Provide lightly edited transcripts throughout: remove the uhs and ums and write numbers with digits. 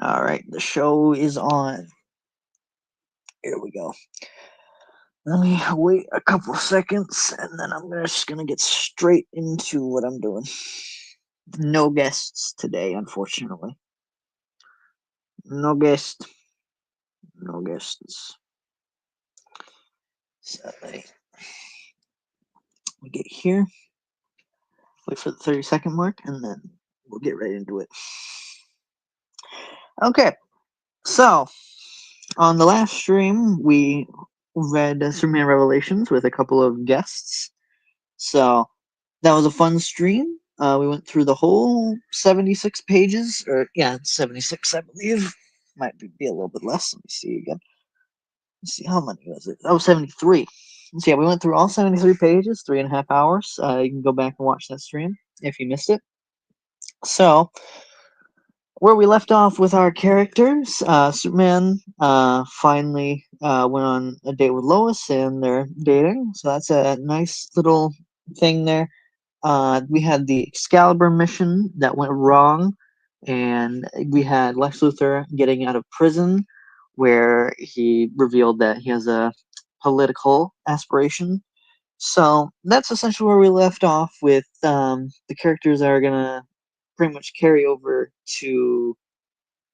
All right, the show is on. Here we go. Let me wait a couple seconds, and then I'm just gonna get straight into what I'm doing. No guests today, unfortunately. No guest. No guests. So we get here. Wait for the 30-second mark, and then we'll get right into it. Okay, so on the last stream, we read Superman Revelations with a couple of guests. So that was a fun stream. We went through the whole 76 pages, or yeah, 76, I believe. Might be a little bit less. Let me see again. Let's see, how many was it? Oh, 73. So yeah, we went through all 73 pages, 3.5 hours. You can go back and watch that stream if you missed it. So, where we left off with our characters, Superman finally went on a date with Lois, and they're dating. So that's a nice little thing there. We had the Excalibur mission that went wrong, and we had Lex Luthor getting out of prison, where he revealed that he has a political aspiration. So that's essentially where we left off with the characters that are gonna pretty much carry over to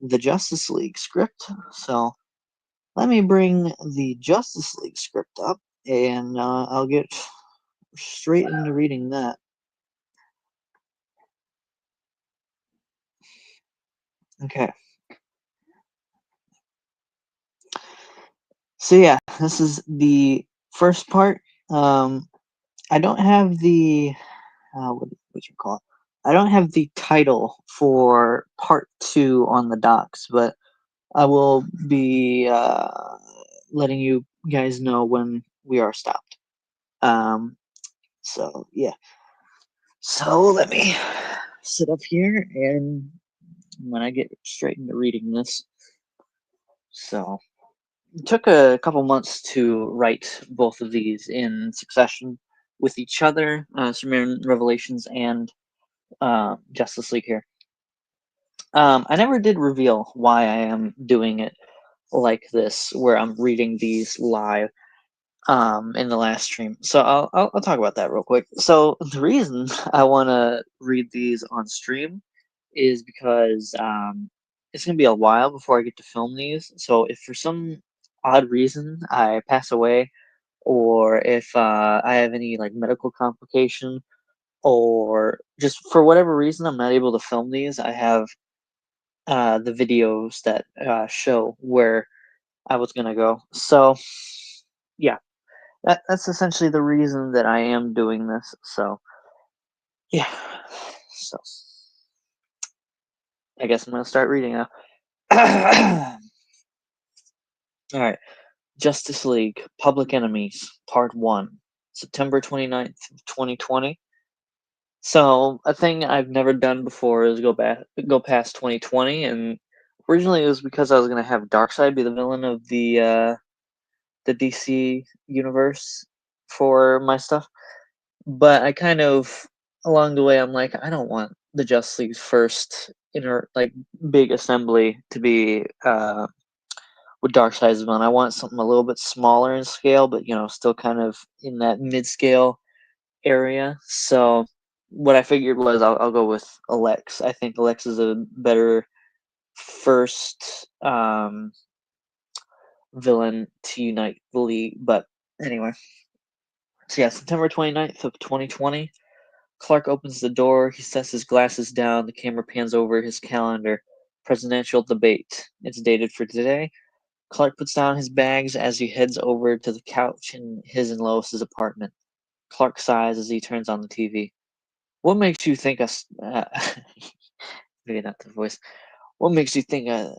the Justice League script. So let me bring the Justice League script up, and I'll get straight into reading that. Okay. So yeah, this is the first part. I don't have the what you call it. I don't have the title for part 2 on the docs, but I will be letting you guys know when we are stopped. So yeah. So let me sit up here, and when I get straight into reading this. So it took a couple months to write both of these in succession with each other, Superman Revelations and Justice League here. I never did reveal why I am doing it like this, where I'm reading these live in the last stream. So I'll talk about that real quick. So the reason I want to read these on stream is because it's gonna be a while before I get to film these. So if for some odd reason I pass away, or if I have any like medical complication, or just for whatever reason I'm not able to film these, I have the videos that show where I was gonna go. So yeah, that's essentially the reason that I am doing this. So yeah, so I guess I'm gonna start reading now. All right. Justice League Public Enemies Part 1, September 29th, 2020. So, a thing I've never done before is go past 2020, and originally it was because I was going to have Darkseid be the villain of the DC universe for my stuff. But I kind of along the way I'm like, I don't want the Justice League's first big assembly to be with Darkseid's villain. I want something a little bit smaller in scale, but still kind of in that mid-scale area. So what I figured was I'll go with Alex. I think Alex is a better first villain to unite the league. But anyway, so yeah, September 29th of 2020. Clark opens the door. He sets his glasses down. The camera pans over his calendar. Presidential debate. It's dated for today. Clark puts down his bags as he heads over to the couch in his and Lois's apartment. Clark sighs as he turns on the TV. What makes you think maybe not the voice. What makes you think let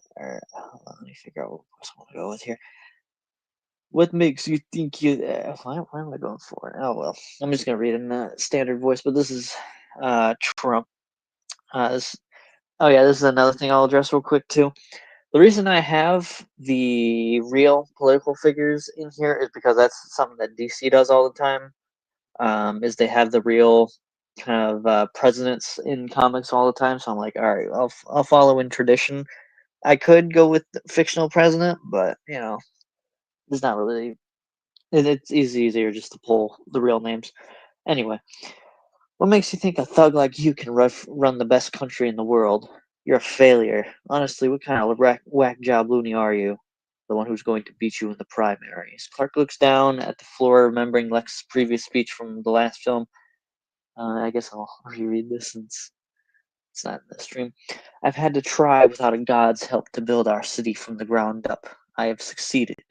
me figure out what voice I want to go with here. What makes you think you? Why am I going for it? Oh well, I'm just gonna read in the standard voice. But this is Trump. Oh yeah, this is another thing I'll address real quick too. The reason I have the real political figures in here is because that's something that DC does all the time. Is they have the real kind of presidents in comics all the time. So I'm like, all right, I'll follow in tradition I could go with the fictional president, but it's not really. It's easier just to pull the real names. Anyway, what makes you think a thug like you can run the best country in the world? You're a failure. Honestly, what kind of whack job loony are you? The one who's going to beat you in the primaries. Clark looks down at the floor, remembering Lex's previous speech from the last film. I guess I'll reread this since it's not in the stream. I've had to try without a god's help to build our city from the ground up. I have succeeded.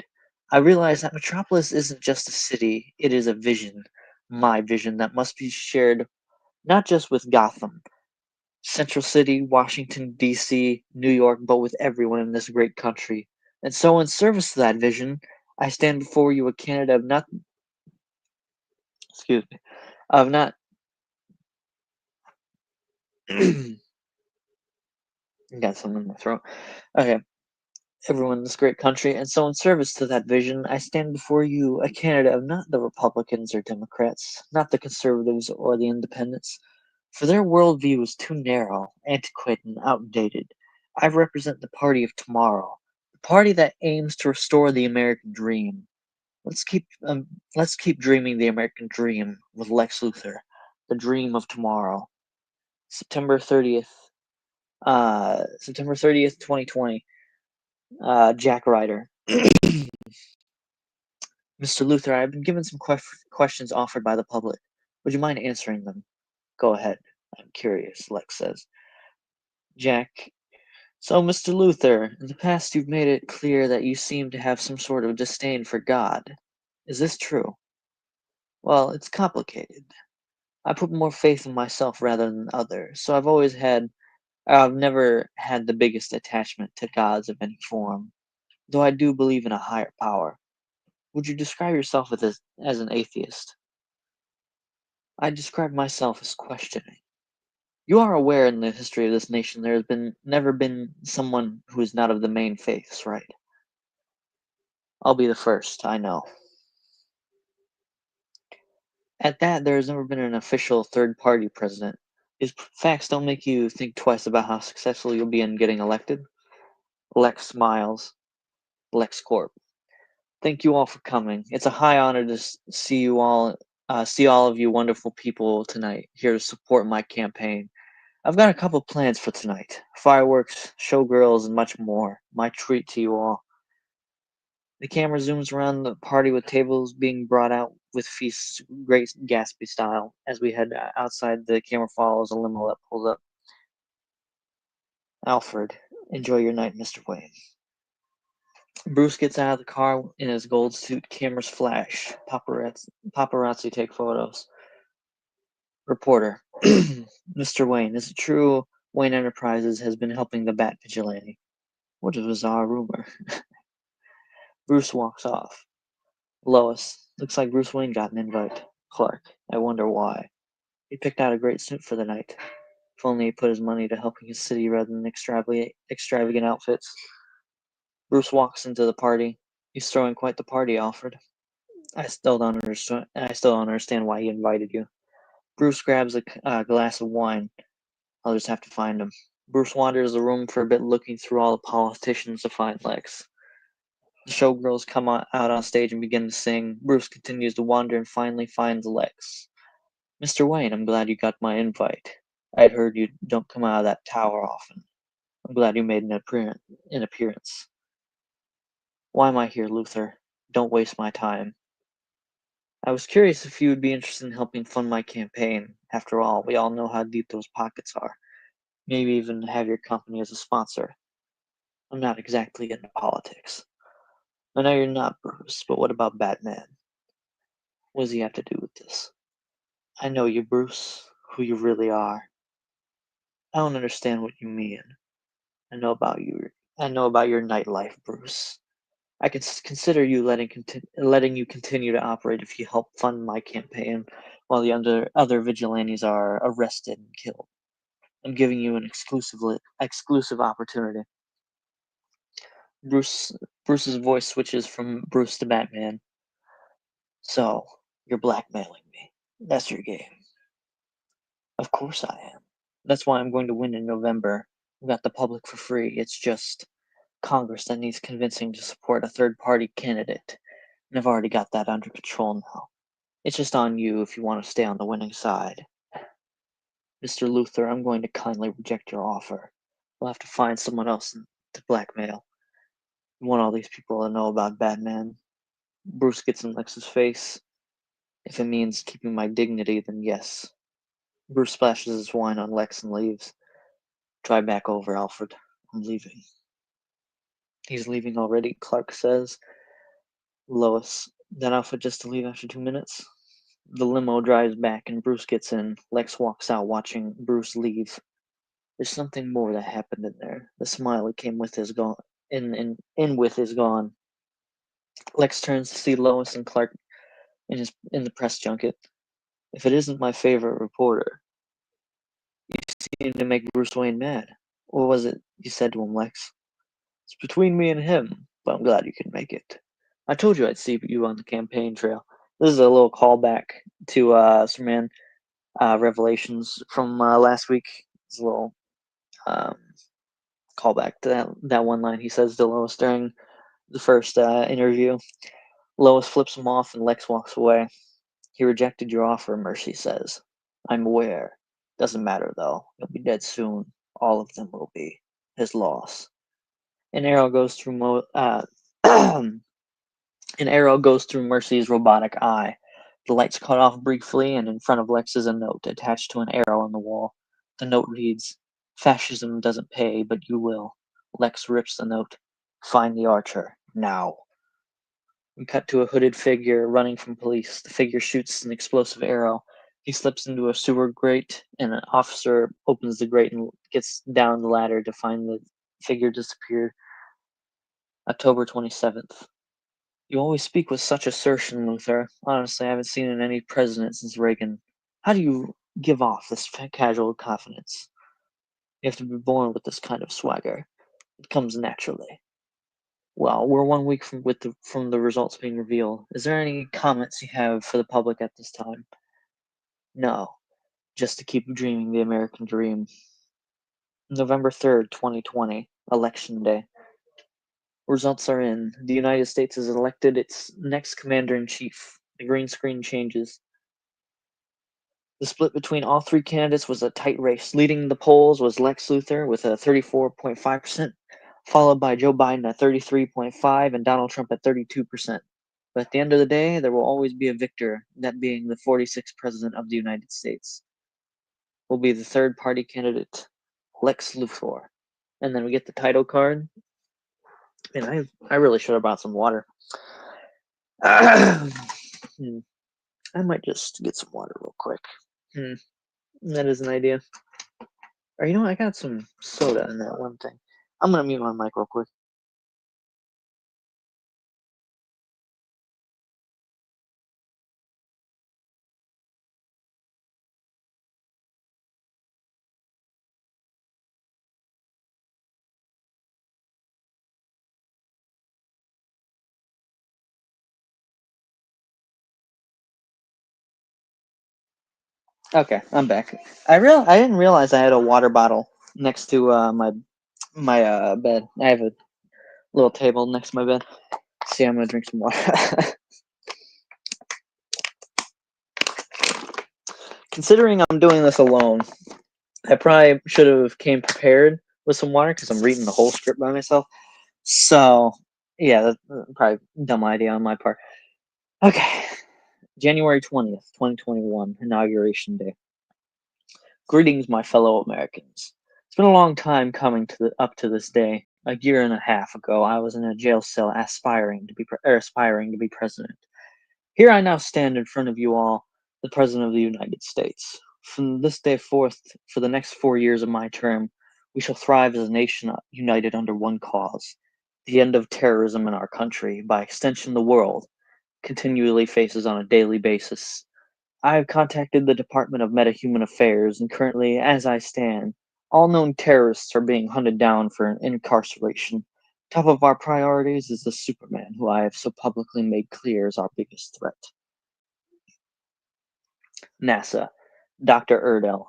I realize that Metropolis isn't just a city, it is a vision. My vision that must be shared not just with Gotham, Central City, Washington, D.C., New York, but with everyone in this great country. And so, in service to that vision, I stand before you a candidate of not, excuse me, of not, got something in my throat. Okay, everyone in this great country. And so, in service to that vision, I stand before you a candidate of not the Republicans or Democrats, not the conservatives or the independents, for their worldview is too narrow, antiquated, and outdated. I represent the party of tomorrow, the party that aims to restore the American dream. Let's keep um, let's keep dreaming the American dream with Lex Luthor, the dream of tomorrow. September 30th, September 30th, 2020. Jack Ryder. Mr. Luthor, I've been given some questions offered by the public. Would you mind answering them? Go ahead. I'm curious, Lex says. Jack, so, Mr. Luthor, in the past you've made it clear that you seem to have some sort of disdain for God. Is this true? Well, it's complicated. I put more faith in myself rather than others, so I've never had the biggest attachment to gods of any form, though I do believe in a higher power. Would you describe yourself as an atheist? I describe myself as questioning. You are aware in the history of this nation there has never been someone who is not of the main faiths, right? I'll be the first, I know. At that, there has never been an official third-party president. These facts don't make you think twice about how successful you'll be in getting elected? Lex smiles. LexCorp. Thank you all for coming. It's a high honor to see all of you wonderful people tonight here to support my campaign. I've got a couple plans for tonight. Fireworks, showgirls, and much more. My treat to you all. The camera zooms around the party with tables being brought out with feasts, Great Gatsby style. As we head outside, the camera follows a limo that pulls up. Alfred, enjoy your night, Mr. Wayne. Bruce gets out of the car in his gold suit. Cameras flash. Paparazzi take photos. Reporter, Mr. Wayne, is it true Wayne Enterprises has been helping the Bat Vigilante? What a bizarre rumor. Bruce walks off. Lois, looks like Bruce Wayne got an invite. Clark, I wonder why. He picked out a great suit for the night. If only he put his money to helping his city rather than extravagant outfits. Bruce walks into the party. He's throwing quite the party, Alfred. I still don't understand why he invited you. Bruce grabs a glass of wine. I'll just have to find him. Bruce wanders the room for a bit, looking through all the politicians to find Lex. The showgirls come out on stage and begin to sing. Bruce continues to wander and finally finds Lex. Mr. Wayne, I'm glad you got my invite. I had heard you don't come out of that tower often. I'm glad you made an appearance. Why am I here, Luthor? Don't waste my time. I was curious if you would be interested in helping fund my campaign. After all, we all know how deep those pockets are. Maybe even have your company as a sponsor. I'm not exactly into politics. I know you're not, Bruce, but what about Batman? What does he have to do with this? I know you, Bruce, who you really are. I don't understand what you mean. I know about you. I know about your nightlife, Bruce. I can consider you letting you continue to operate if you help fund my campaign while the other vigilantes are arrested and killed. I'm giving you an exclusive opportunity. Bruce's voice switches from Bruce to Batman. So, you're blackmailing me. That's your game. Of course I am. That's why I'm going to win in November. I've got the public for free. It's just Congress that needs convincing to support a third-party candidate, and I've already got that under control now. It's just on you if you want to stay on the winning side. Mr. Luther, I'm going to kindly reject your offer. We'll have to find someone else to blackmail. You want all these people to know about Batman. Bruce gets in Lex's face. If it means keeping my dignity, then yes. Bruce splashes his wine on Lex and leaves. Drive back over, Alfred. I'm leaving. He's leaving already, Clark says. Lois, that outfit just to leave after 2 minutes? The limo drives back and Bruce gets in. Lex walks out watching Bruce leave. There's something more that happened in there. The smile that came with his gone in with is gone. Lex turns to see Lois and Clark in the press junket. If it isn't my favorite reporter, you seem to make Bruce Wayne mad. What was it you said to him, Lex? It's between me and him, but I'm glad you can make it. I told you I'd see you on the campaign trail. This is a little callback to Superman Revelations from last week. It's a little um, callback to that one line he says to Lois during the first interview. Lois flips him off and Lex walks away. He rejected your offer, Mercy says. I'm aware. Doesn't matter, though. You'll be dead soon. All of them will be. His loss. An arrow goes through an arrow goes through Mercy's robotic eye. The lights cut off briefly, and in front of Lex is a note attached to an arrow on the wall. The note reads, Fascism doesn't pay, but you will. Lex rips the note. Find the archer. Now. We cut to a hooded figure running from police. The figure shoots an explosive arrow. He slips into a sewer grate, and an officer opens the grate and gets down the ladder to find the figure disappeared. October 27th. You always speak with such assertion, Luther. Honestly, I haven't seen in any president since Reagan. How do you give off this casual confidence? You have to be born with this kind of swagger. It comes naturally. Well, we're 1 week from the results being revealed. Is there any comments you have for the public at this time? No, just to keep dreaming the American dream. November 3rd, 2020, Election Day. Results are in. The United States has elected its next commander-in-chief. The green screen changes. The split between all three candidates was a tight race. Leading the polls was Lex Luthor with a 34.5%, followed by Joe Biden at 33.5% and Donald Trump at 32%. But at the end of the day, there will always be a victor, that being the 46th President of the United States. Will be the third-party candidate, Lex Luthor. And then we get the title card. And I really should have brought some water. I might just get some water real quick. That is an idea. Or you know what? I got some soda in that one thing. I'm gonna mute my mic real quick. Okay, I'm back. I didn't realize I had a water bottle next to my bed. I have a little table next to my bed. See, I'm gonna drink some water. Considering I'm doing this alone, I probably should have came prepared with some water because I'm reading the whole script by myself. So, yeah, that's probably a dumb idea on my part. Okay, January 20th, 2021, Inauguration Day. Greetings, my fellow Americans. It's been a long time coming up to this day. A year and a half ago, I was in a jail cell aspiring to be president. Here I now stand in front of you all, the President of the United States. From this day forth, for the next 4 years of my term, we shall thrive as a nation united under one cause. The end of terrorism in our country, by extension the world, continually faces on a daily basis. I have contacted the Department of Metahuman Affairs, and currently, as I stand, all known terrorists are being hunted down for incarceration. Top of our priorities is the Superman, who I have so publicly made clear is our biggest threat. NASA, Dr. Erdel.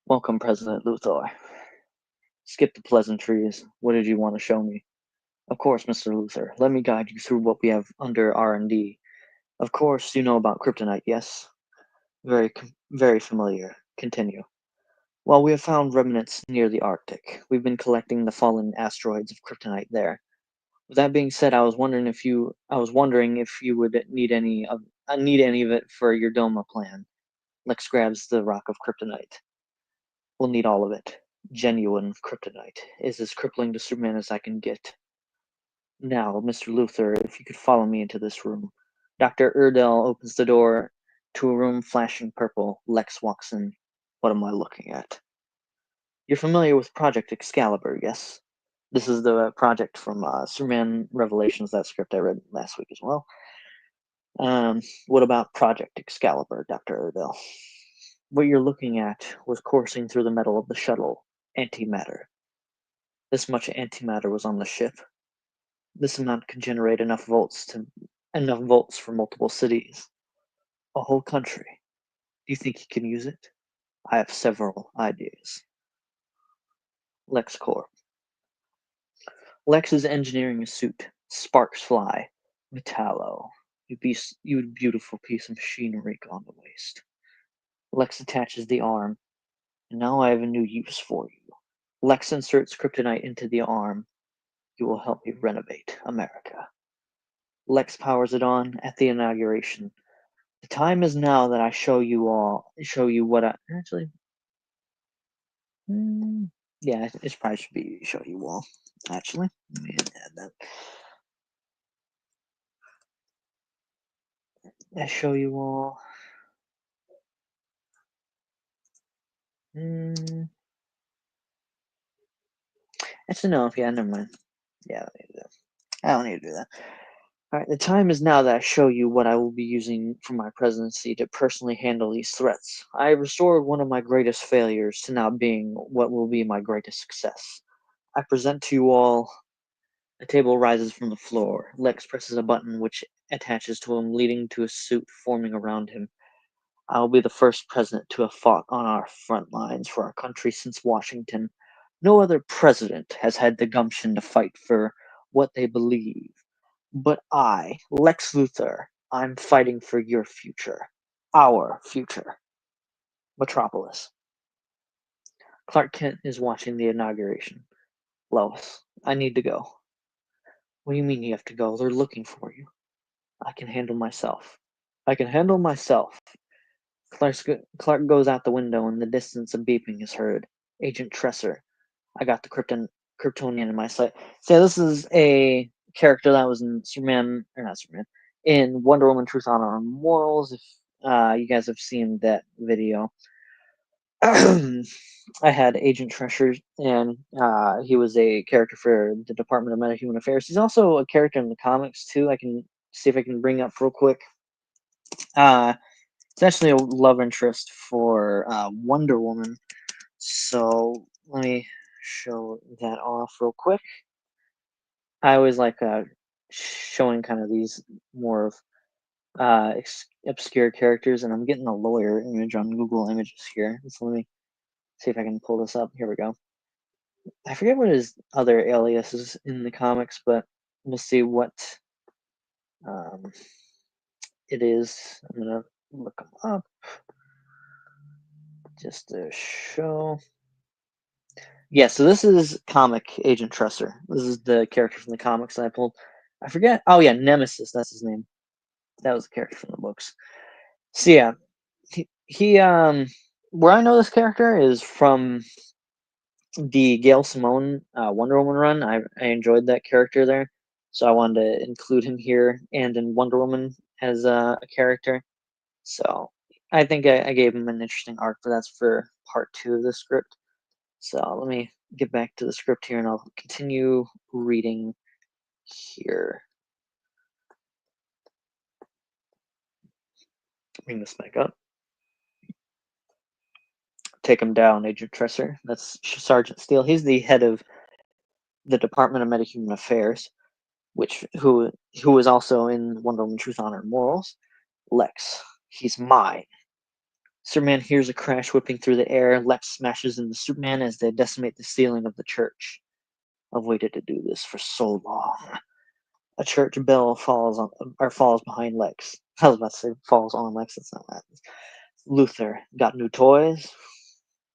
Welcome, President Luthor. Skip the pleasantries. What did you want to show me? Of course, Mr. Luther. Let me guide you through what we have under R&D. Of course, you know about kryptonite, yes? Very familiar. Continue. Well, we have found remnants near the Arctic. We've been collecting the fallen asteroids of kryptonite there. With that being said, I was wondering if you would need any of it for your Doma plan. Lex grabs the rock of kryptonite. We'll need all of it. Genuine kryptonite is as crippling to Superman as I can get. Now, Mr. Luther, if you could follow me into this room. Dr. Erdell opens the door to a room flashing purple. Lex walks in. What am I looking at? You're familiar with Project Excalibur, yes? This is the project from Superman Revelations, that script I read last week as well. What about Project Excalibur, Dr. Erdell? What you're looking at was coursing through the metal of the shuttle, antimatter. This much antimatter was on the ship. This amount could generate enough volts for multiple cities, a whole country. Do you think you can use it? I have several ideas. LexCorp. Lex is engineering a suit. Sparks fly. Metallo. You beautiful piece of machinery gone to waste. Lex attaches the arm. And now I have a new use for you. Lex inserts kryptonite into the arm. You will help me renovate America. Lex powers it on at the inauguration. The time is now that I show you what I actually. Yeah, it probably should be show you all. Actually, let me add that. I show you all. Actually, no. Yeah, never mind. Yeah, I don't need to do that. All right, the time is now that I show you what I will be using for my presidency to personally handle these threats. I restored one of my greatest failures to now being what will be my greatest success. I present to you all. A table rises from the floor. Lex presses a button which attaches to him, leading to a suit forming around him. I will be the first president to have fought on our front lines for our country since Washington. No other president has had the gumption to fight for what they believe. But I, Lex Luthor, I'm fighting for your future. Our future. Metropolis. Clark Kent is watching the inauguration. Lois, I need to go. What do you mean you have to go? They're looking for you. I can handle myself. I can handle myself. Clark goes out the window. In the distance, a beeping is heard. Agent Tresser. I got the Kryptonian in my sight. So this is a character that was in Superman, or not Superman, in Wonder Woman: Truth, Honor, and Morals. If you guys have seen that video, I had Agent Tresser, and he was a character for the Department of Meta-Human Affairs. He's also a character in the comics too. I can see if I can bring up real quick. It's actually a love interest for Wonder Woman. So let me show that off real quick. I always like showing kind of these more of obscure characters, and I'm getting a lawyer image on Google Images here. So let me see if I can pull this up. Here we go. I forget what his other alias is in the comics, but we'll see what it is. I'm gonna look him up just to show. Yeah, so this is comic Agent Tresser. This is the character from the comics that I pulled. I forget. Oh yeah, Nemesis. That's his name. That was a character from the books. So yeah, he where I know this character is from the Gail Simone Wonder Woman run. I enjoyed that character there, so I wanted to include him here and in Wonder Woman as a character. So I think I gave him an interesting arc, but that's for part 2 of the script. So let me get back to the script here and I'll continue reading here. Bring this back up. Take him down, Agent Tresser. That's Sergeant Steele. He's the head of the Department of Meta-Human Affairs, who is also in Wonder Woman: Truth, Honor, and Morals. Lex. He's mine. Superman hears a crash whipping through the air. Lex smashes into Superman as they decimate the ceiling of the church. I've waited to do this for so long. A church bell falls behind Lex. I was about to say falls on Lex. That's not what happens. Luthor got new toys.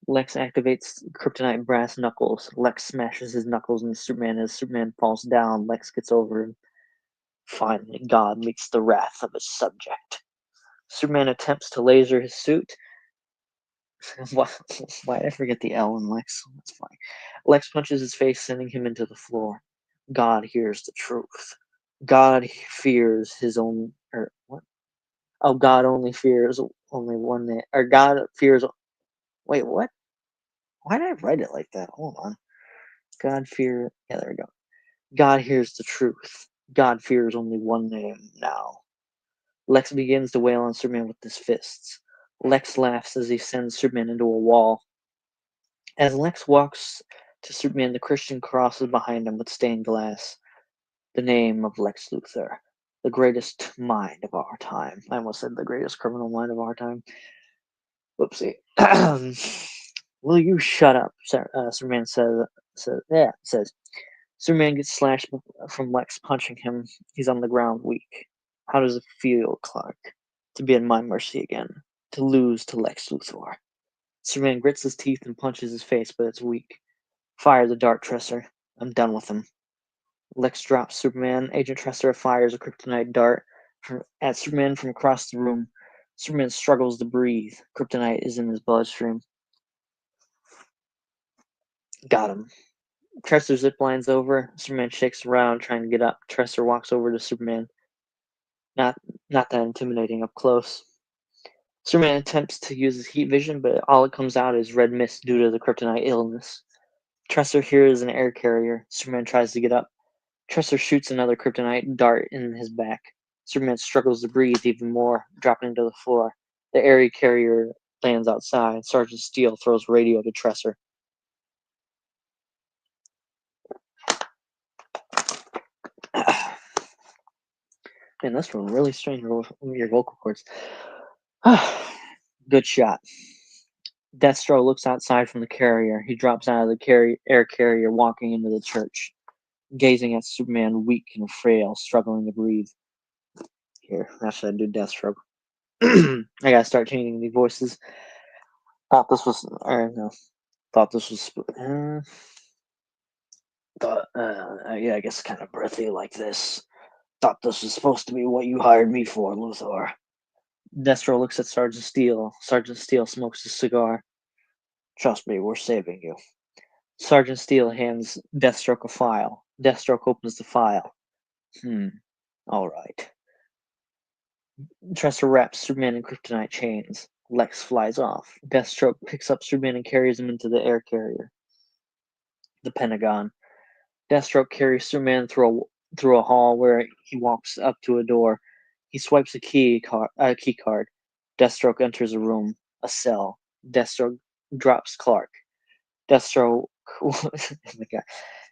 Lex activates kryptonite brass knuckles. Lex smashes his knuckles into Superman as Superman falls down. Lex gets over him. Finally, God meets the wrath of his subject. Superman attempts to laser his suit. Why did I forget the L in Lex? That's fine. Lex punches his face, sending him into the floor. God hears the truth. God fears his own. Or what? Oh, God only fears only one name. Or God fears. Wait, what? Why did I write it like that? Hold on. God fear. Yeah, there we go. God hears the truth. God fears only one name now. Lex begins to wail on Superman with his fists. Lex laughs as he sends Superman into a wall. As Lex walks to Superman, the Christian cross is behind him with stained glass. The name of Lex Luthor, the greatest mind of our time. I almost said the greatest criminal mind of our time. Whoopsie. Will you shut up? Superman says. Superman gets slashed from Lex punching him. He's on the ground, weak. How does it feel, Clark, to be at my mercy again? To lose to Lex Luthor? Superman grits his teeth and punches his face, but it's weak. Fire the Dart Tresser. I'm done with him. Lex drops Superman. Agent Tresser fires a kryptonite dart at Superman from across the room. Superman struggles to breathe. Kryptonite is in his bloodstream. Got him. Tresser ziplines over. Superman shakes around, trying to get up. Tresser walks over to Superman. Not that intimidating up close. Superman attempts to use his heat vision, but all it comes out is red mist due to the kryptonite illness. Tresser hears an air carrier. Superman tries to get up. Tresser shoots another kryptonite dart in his back. Superman struggles to breathe even more, dropping to the floor. The air carrier lands outside. Sergeant Steele throws radio to Tresser. Man, this one really strained your vocal cords. Good shot. Destro looks outside from the carrier. He drops out of the air carrier, walking into the church, gazing at Superman, weak and frail, struggling to breathe. Here, how should I do Deathstroke? I gotta start changing the voices. Thought this was, or no, thought this was, yeah, I guess kind of breathy like this. Thought this was supposed to be what you hired me for, Luthor. Destro looks at Sergeant Steele. Sergeant Steele smokes a cigar. Trust me, we're saving you. Sergeant Steele hands Deathstroke a file. Deathstroke opens the file. All right. Tresser wraps Superman in kryptonite chains. Lex flies off. Deathstroke picks up Superman and carries him into the air carrier. The Pentagon. Deathstroke carries Superman through a hall where he walks up to a door. He swipes a key card. Deathstroke enters a room, a cell. Deathstroke drops Clark. Deathstroke, oh my God.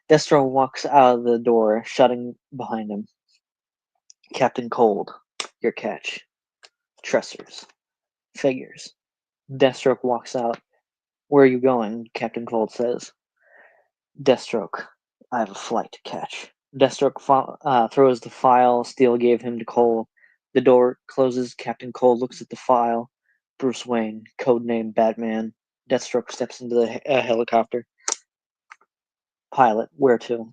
Deathstroke walks out of the door, shutting behind him. Captain Cold, your catch. Tressers. Figures. Deathstroke walks out. Where are you going? Captain Cold says. Deathstroke, I have a flight to catch. Deathstroke throws the file Steele gave him to Cole. The door closes. Captain Cole looks at the file. Bruce Wayne, codename Batman. Deathstroke steps into the helicopter. Pilot, where to?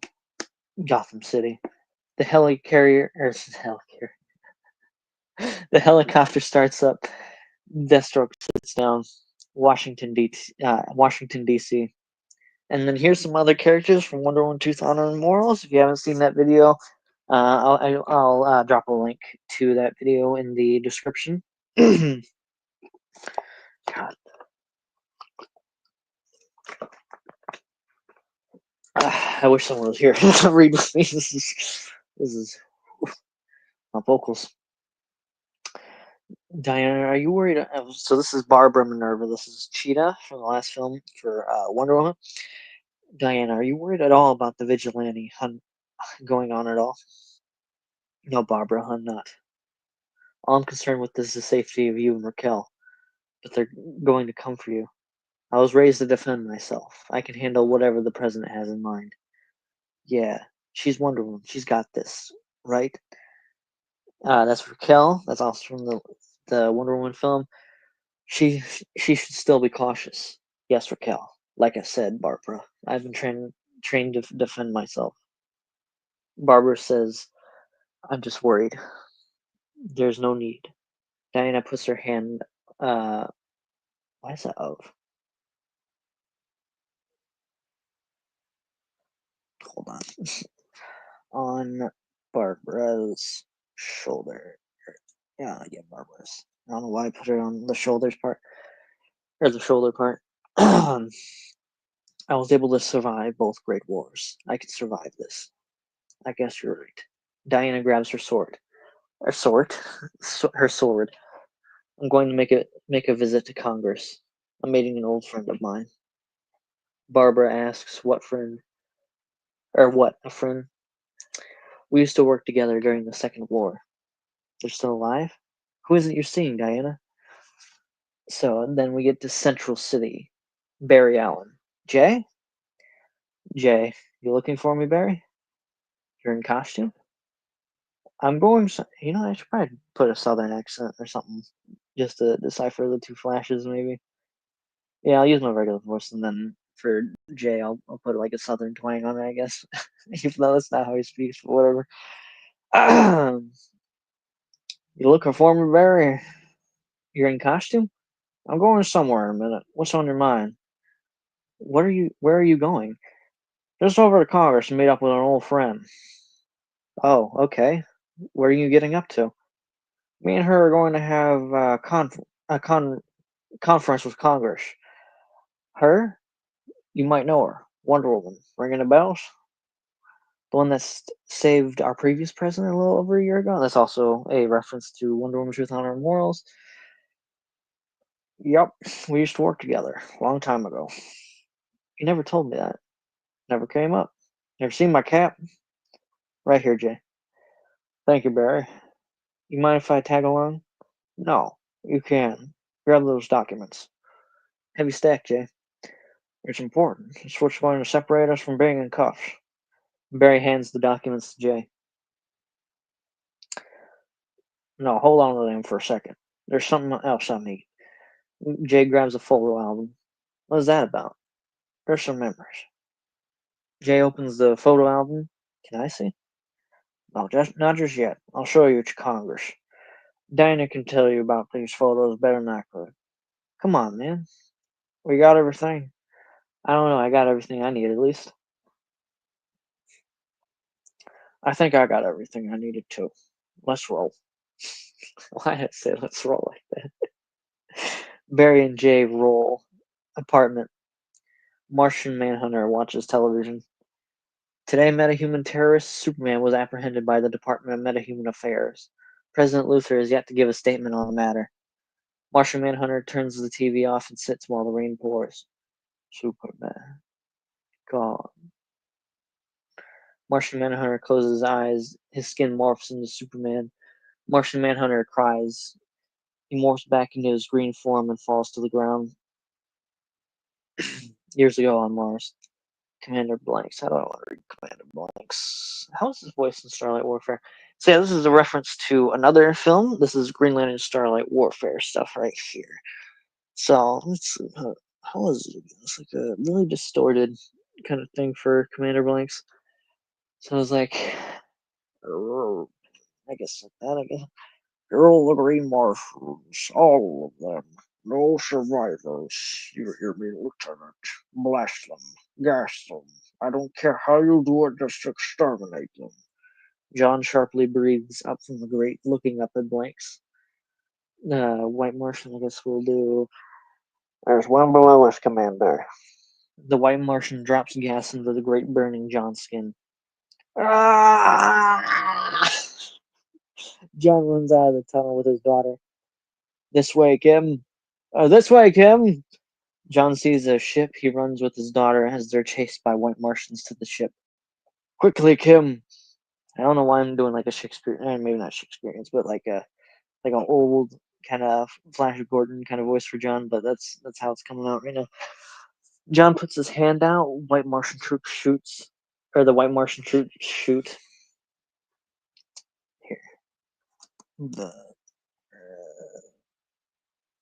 Gotham City. The the helicopter starts up. Deathstroke sits down. Washington, D.C. And then here's some other characters from Wonder Woman 2000 Immortals. If you haven't seen that video, I'll drop a link to that video in the description. God. I wish someone was here to read with me. This is my vocals. Diana, are you worried? So this is Barbara Minerva. This is Cheetah from the last film for Wonder Woman. Diana, are you worried at all about the vigilante hunt going on at all? No, Barbara, I'm not. All I'm concerned with is the safety of you and Raquel. But they're going to come for you. I was raised to defend myself. I can handle whatever the president has in mind. Yeah, she's Wonder Woman. She's got this, right? That's Raquel. That's also from the Wonder Woman film. She she should still be cautious. Yes, Raquel. Like I said, Barbara, I've been trained to defend myself. Barbara says, I'm just worried. There's no need. Diana puts her hand, uh, why is that of? Hold on. On Barbara's shoulder. Yeah, Barbara's. I don't know why I put her on the shoulders part, or the shoulder part. I was able to survive both great wars. I can survive this. I guess you're right. Diana grabs her sword. Her sword? Her sword. I'm going to make a visit to Congress. I'm meeting an old friend of mine. Barbara asks, what friend? Or what, a friend? We used to work together during the Second War. They're still alive? Who is it you're seeing, Diana? So, and then we get to Central City. Barry Allen. Jay? Jay, you looking for me, Barry? You're in costume? I'm going, I should probably put a southern accent or something just to decipher the two flashes, maybe. Yeah, I'll use my regular voice, and then for Jay, I'll put like a southern twang on it, I guess. Even though that's not how he speaks, but whatever. You looking for me, Barry? You're in costume? I'm going somewhere in a minute. What's on your mind? Where are you going? Just over to Congress to meet up with an old friend. Oh, okay. Where are you getting up to? Me and her are going to have a conference with Congress. Her? You might know her. Wonder Woman. Ringing the bells? The one that saved our previous president a little over a year ago. That's also a reference to Wonder Woman Truth, Honor, and Morals. Yep, we used to work together a long time ago. You never told me that. Never came up. Never seen my cap? Right here, Jay. Thank you, Barry. You mind if I tag along? No, you can. Grab those documents. Heavy stack, Jay. It's important. It's what's going to separate us from being in cuffs. Barry hands the documents to Jay. No, hold on to them for a second. There's something else I need. Jay grabs a photo album. What is that about? There's some memories. Jay opens the photo album. Can I see? No, not just yet. I'll show you at Congress. Diana can tell you about these photos better than I could. Come on, man. We got everything. I don't know. I got everything I need, at least. I think I got everything I needed too. Let's roll. Why did I say let's roll like that? Barry and Jay roll. Apartment. Martian Manhunter watches television. Today, metahuman terrorist Superman was apprehended by the Department of Metahuman Affairs. President Luthor is yet to give a statement on the matter. Martian Manhunter turns the TV off and sits while the rain pours. Superman. Gone. Martian Manhunter closes his eyes. His skin morphs into Superman. Martian Manhunter cries. He morphs back into his green form and falls to the ground. Years ago on Mars. Commander Blanks. How do I want to read Commander Blanks? How is his voice in Starlight Warfare? So yeah, this is a reference to another film. This is Green Lantern Starlight Warfare stuff right here. So let's see. How is it? It's like a really distorted kind of thing for Commander Blanks. So I was like, I guess like that. I guess. You're all the Green Martians, all of them. No survivors. You hear me, Lieutenant? Blast them. Gas them. I don't care how you do it, just exterminate them. John sharply breathes up from the grate, looking up at Blanks. White Martian, I guess we'll do. There's one below us, Commander. The White Martian drops gas into the grate, burning John's skin. Ah! John runs out of the tunnel with his daughter. This way, Kim. This way, Kim. John sees a ship. He runs with his daughter as they're chased by white Martians to the ship. Quickly, Kim. I don't know why I'm doing like a Shakespeare, maybe not Shakespearean, but like an old kind of Flash Gordon kind of voice for John. But that's how it's coming out right now. John puts his hand out. White Martian troop shoots, or the White Martian shoot. Here, the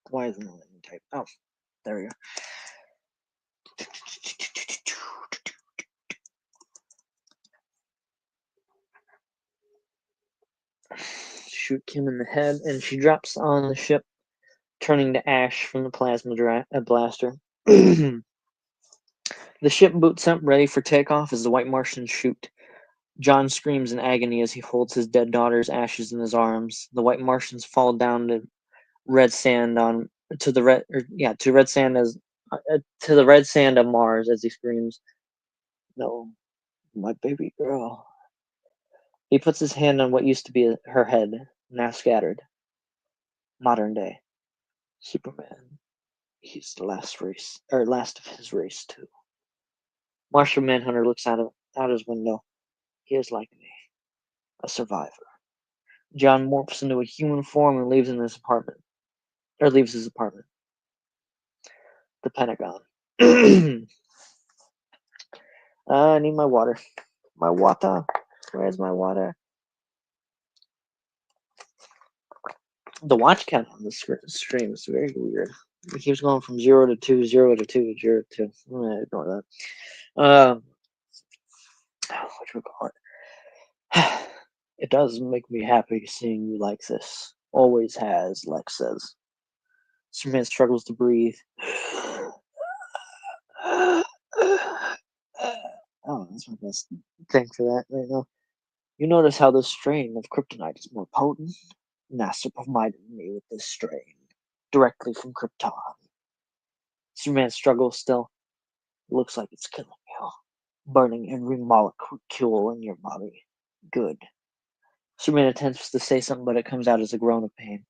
why isn't it letting me type? Oh, there we go. Shoot Kim in the head, and she drops on the ship, turning to ash from the plasma blaster. The ship boots up, ready for takeoff as the White Martians shoot. John screams in agony as he holds his dead daughter's ashes in his arms. The White Martians fall down to red sand to the red sand to the red sand of Mars as he screams, "No, my baby girl." He puts his hand on what used to be her head, now scattered. Modern day Superman. He's the last of his race too. Martian Manhunter looks out his window. He is like me, a survivor. John morphs into a human form and leaves his apartment. The Pentagon. I need my water. My water. Where's my water? The watch count on the stream is very weird. It keeps going from 0 to 2, 0 to 2, 0 to 2. I'm gonna ignore that. What you call it? It does make me happy seeing you like this. Always has, Lex says. Superman struggles to breathe. Oh, that's my best thing for that right now. You notice how this strain of kryptonite is more potent? NASA provided me with this strain directly from Krypton. Superman struggles still. It looks like it's killing you, burning every molecule in your body. Good. Superman attempts to say something, but it comes out as a groan of pain.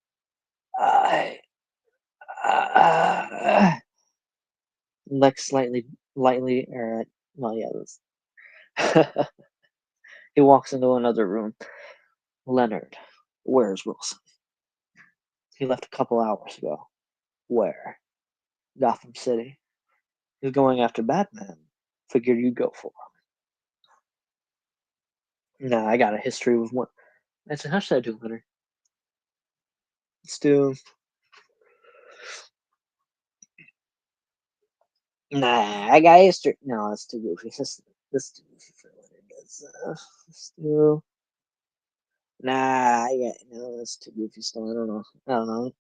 Lex lightly, he walks into another room. Leonard, where's Wilson? He left a couple hours ago. Where? Gotham City. He's going after Batman. Figured you'd go for him. Nah, I got a history with one. I said, how should I do, Leonard? Let's do. Nah, I got history. No, that's too goofy. That's too goofy for Leonard. Let's do. Nah, no, that's too goofy still. I don't know.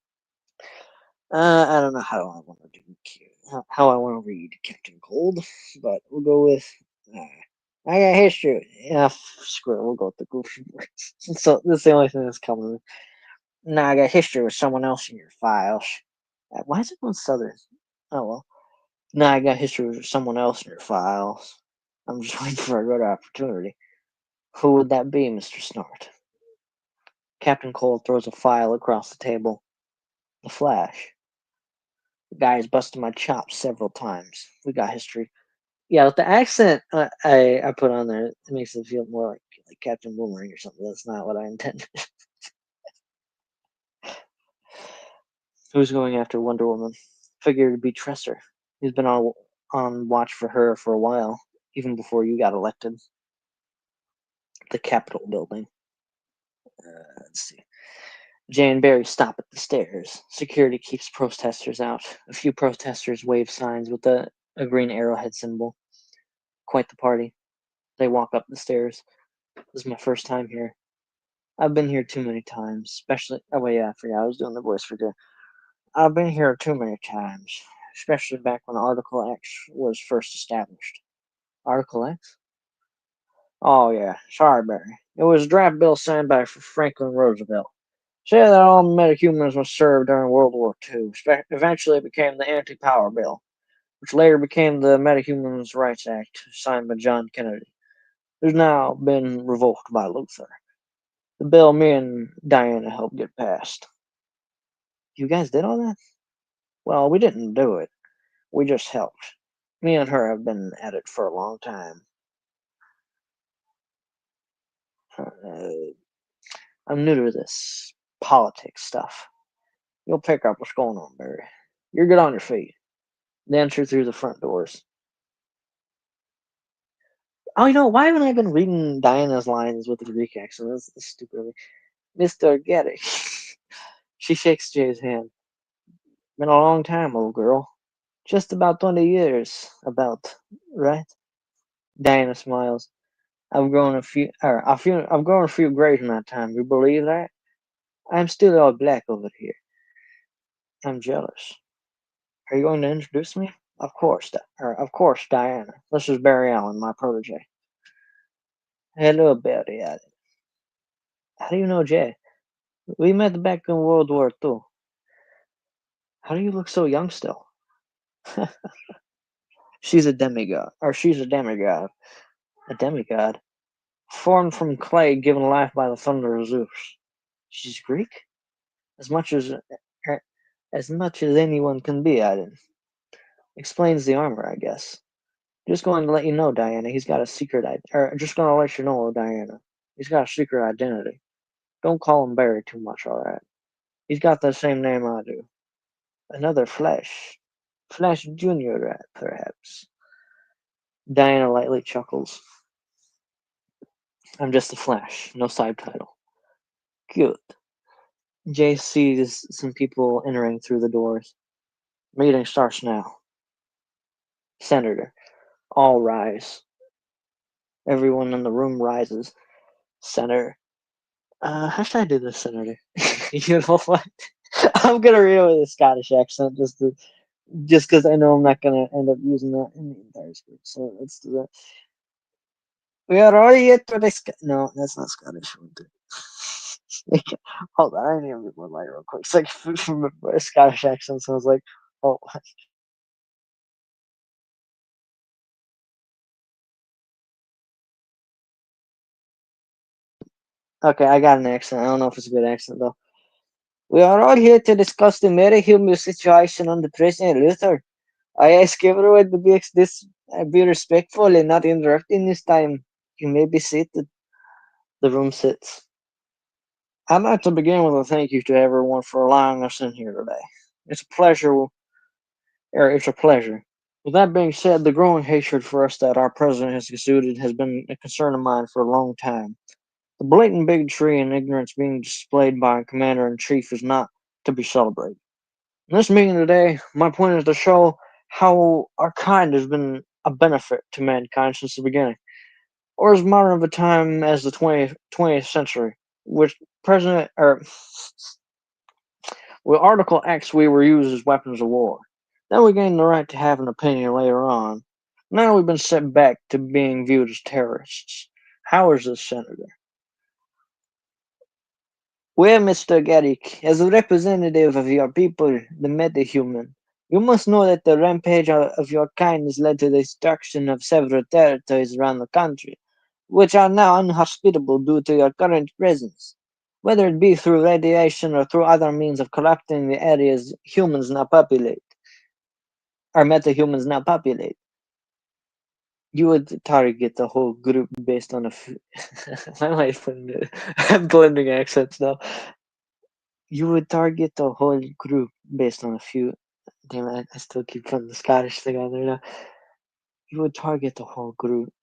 I don't know how I want to do how I want to read Captain Cold, but we'll go with. I got history. Yeah, screw it. We'll go with the goofy words. So this is the only thing that's coming. Nah, I got history with someone else in your files. Why is it going southern? Oh well. Nah, I got history with someone else in your files. I'm just waiting for a good opportunity. Who would that be, Mr. Snart? Captain Cold throws a file across the table. The Flash. The guy's busted my chops several times. We got history. Yeah, with the accent I put on there, it makes it feel more like Captain Boomerang or something. That's not what I intended. Who's going after Wonder Woman? Figured it'd be Tresser. He's been on watch for her for a while, even before you got elected. The Capitol building. Let's see. Jay and Barry stop at the stairs. Security keeps protesters out. A few protesters wave signs with a green arrowhead symbol. Quite the party. They walk up the stairs. This is my first time here. I've been here too many times, especially. Oh, wait, yeah, I forgot. I was doing the voice for Jay. I've been here too many times, especially back when Article X was first established. Article X? Oh, yeah. Sorry, Barry. It was a draft bill signed by Franklin Roosevelt. Said that all metahumans must serve during World War II. Eventually, it became the Anti-Power Bill, which later became the Metahumans Rights Act, signed by John Kennedy. It has now been revoked by Luther. The bill me and Diana helped get passed. You guys did all that? Well, we didn't do it. We just helped. Me and her have been at it for a long time. I'm new to this politics stuff. You'll pick up what's going on, Barry. You're good on your feet. They enter through the front doors. Oh, why haven't I been reading Diana's lines with the Greek accent? That's stupid. Mr. Getty. She shakes Jay's hand. Been a long time, old girl. Just about 20 years, about, right? Diana smiles. I've grown a few grays in that time. You believe that? I'm still all black over here. I'm jealous. Are you going to introduce me? Of course, Diana. This is Barry Allen, my protege. Hello, Barry Allen. How do you know Jay? We met back in World War II. How do you look so young still? She's a demigod. She's a demigod. A demigod? Formed from clay, given life by the thunder of Zeus. She's Greek? As much as er, as much as anyone can be at it. Explains the armor, I guess. Just going to let you know, Diana, he's got a secret just gonna let you know, Diana. He's got a secret identity. Don't call him Barry too much, alright? He's got the same name I do. Another Flash. Flash Junior, perhaps. Diana lightly chuckles. I'm just a Flash, no side title. Good. Jay sees some people entering through the doors. Meeting starts now. Senator. All rise. Everyone in the room rises. Senator. How should I do this, Senator? You know what? I'm gonna read it with a Scottish accent just because I know I'm not gonna end up using that in the entire script. So let's do that. We are all yet to discuss. No, that's not Scottish. Hold on, I need to read one line real quick. It's like from a Scottish accent, so I was like, oh. Okay, I got an accent. I don't know if it's a good accent though. We are all here to discuss the very human situation under President Luther. I ask everyone to be respectful and not interrupting this time. You may be seated. The room sits. I'd like to begin with a thank you to everyone for allowing us in here today. It's a pleasure. It's a pleasure. With that being said, the growing hatred for us that our president has exuded has been a concern of mine for a long time. The blatant bigotry and ignorance being displayed by a commander in chief is not to be celebrated. In this meeting today, my point is to show how our kind has been a benefit to mankind since the beginning, or as modern of a time as the 20th century, which President or with Article X we were used as weapons of war. Then we gained the right to have an opinion later on. Now we've been set back to being viewed as terrorists. How is this, Senator? Well, Mr. Garrick, as a representative of your people, the metahuman, you must know that the rampage of your kind has led to the destruction of several territories around the country, which are now unhospitable due to your current presence. Whether it be through radiation or through other means of corrupting the areas humans now populate, or metahumans now populate, you would target the whole group based on a few. My life, I'm blending accents now. You would target the whole group based on a few. Damn it, I still keep putting the Scottish thing on there now. You would target the whole group.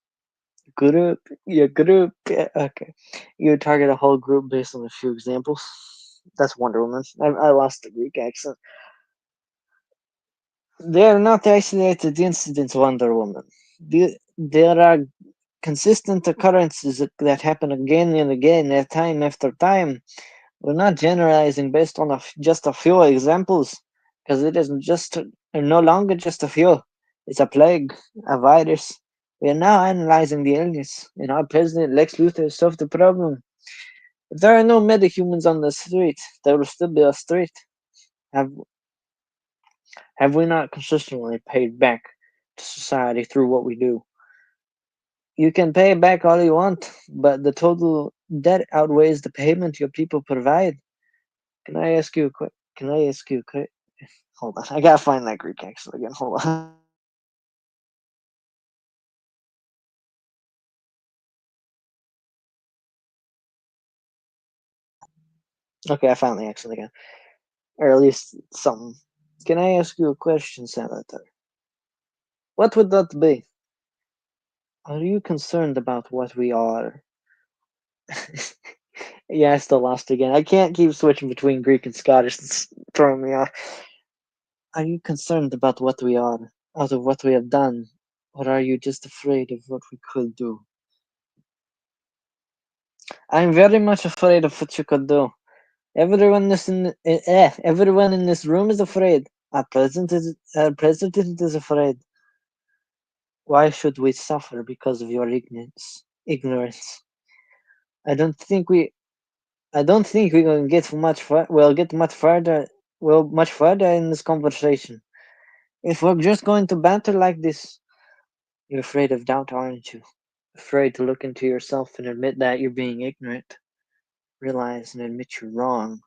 Yeah, okay. You would target a whole group based on a few examples. That's Wonder Woman. I lost the Greek accent. They are not isolated incidents, Wonder Woman. There are consistent occurrences that happen again and again, time after time. We're not generalizing based on just a few examples, because it is no longer just a few. It's a plague, a virus. We are now analyzing the illness, and our president Lex Luthor solved the problem. If there are no metahumans on the street, there will still be a street. Have have we not consistently paid back to society through what we do? You can pay back all you want, but the total debt outweighs the payment your people provide. Can I ask you a quick? Can I ask you a quick? Hold on, I gotta find that Greek accent again. Hold on. Okay, I found the accent again, or at least something. Can I ask you a question, Senator? What would that be? Are you concerned about what we are? Yeah, I still lost again. I can't keep switching between Greek and Scottish. It's throwing me off. Are you concerned about what we are, out of what we have done, or are you just afraid of what we could do? I'm very much afraid of what you could do. Everyone in this room is afraid. Our president is afraid. Why should we suffer because of your ignorance? Ignorance. I don't think we. I don't think we're going to get much. We'll get much further. Well, much further in this conversation. If we're just going to banter like this, you're afraid of doubt, aren't you? Afraid to look into yourself and admit that you're being ignorant. Realize and admit you're wrong.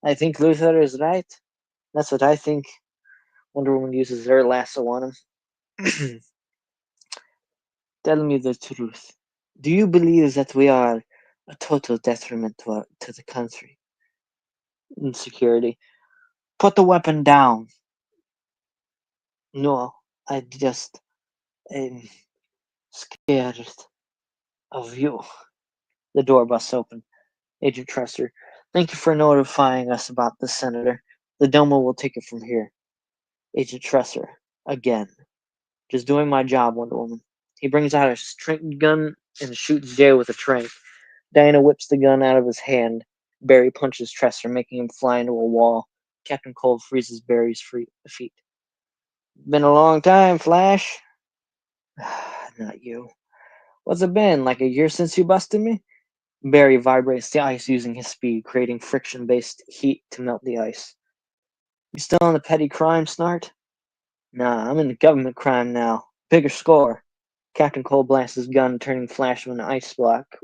I think Luther is right. That's what I think. Wonder Woman uses her lasso on him. Tell me the truth. Do you believe that we are a total detriment to the country? Insecurity. Put the weapon down. No, I just am scared of you. The door busts open. Agent Tresser, thank you for notifying us about this, Senator. The Domo will take it from here. Agent Tresser, again. Just doing my job, Wonder Woman. He brings out a strength gun and shoots Jay with a trank. Diana whips the gun out of his hand. Barry punches Tresser, making him fly into a wall. Captain Cold freezes Barry's feet. Been a long time, Flash. Not you. What's it been, like a year since you busted me? Barry vibrates the ice using his speed, creating friction-based heat to melt the ice. You still on the petty crime, Snart? Nah, I'm in the government crime now. Bigger score. Captain Cold blasts his gun, turning Flash into an ice block,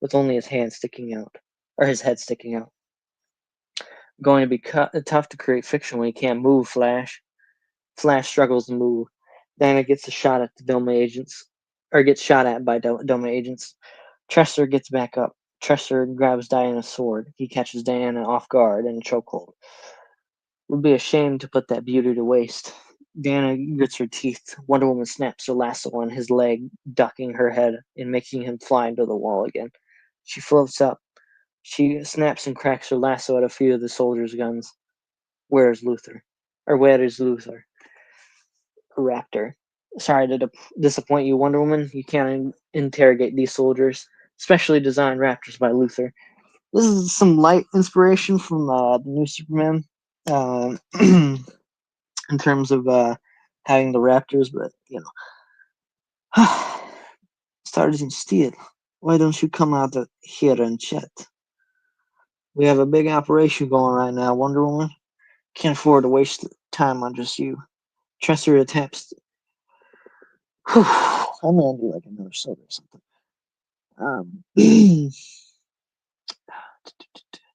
with only his hand sticking out. Or his head sticking out. Going to be tough to create fiction when you can't move, Flash. Flash struggles to move. Diana gets a shot at the Doma agents. Or gets shot at by Doma agents. Tresser gets back up. Tresser grabs Diana's sword. He catches Diana off guard in a chokehold. Would be a shame to put that beauty to waste. Diana grits her teeth. Wonder Woman snaps her lasso on his leg, ducking her head and making him fly into the wall again. She floats up. She snaps and cracks her lasso at a few of the soldiers' guns. Where is Luther? Or where is Luther? Raptor. Sorry to disappoint you, Wonder Woman. You can't interrogate these soldiers, specially designed raptors by Luther. This is some light inspiration from the new Superman, in terms of having the raptors, but you know. Sergeant Steele, why don't you come out here and chat? We have a big operation going right now, Wonder Woman. Can't afford to waste time on just you. Tresser attempts. I'm gonna do like another soda or something.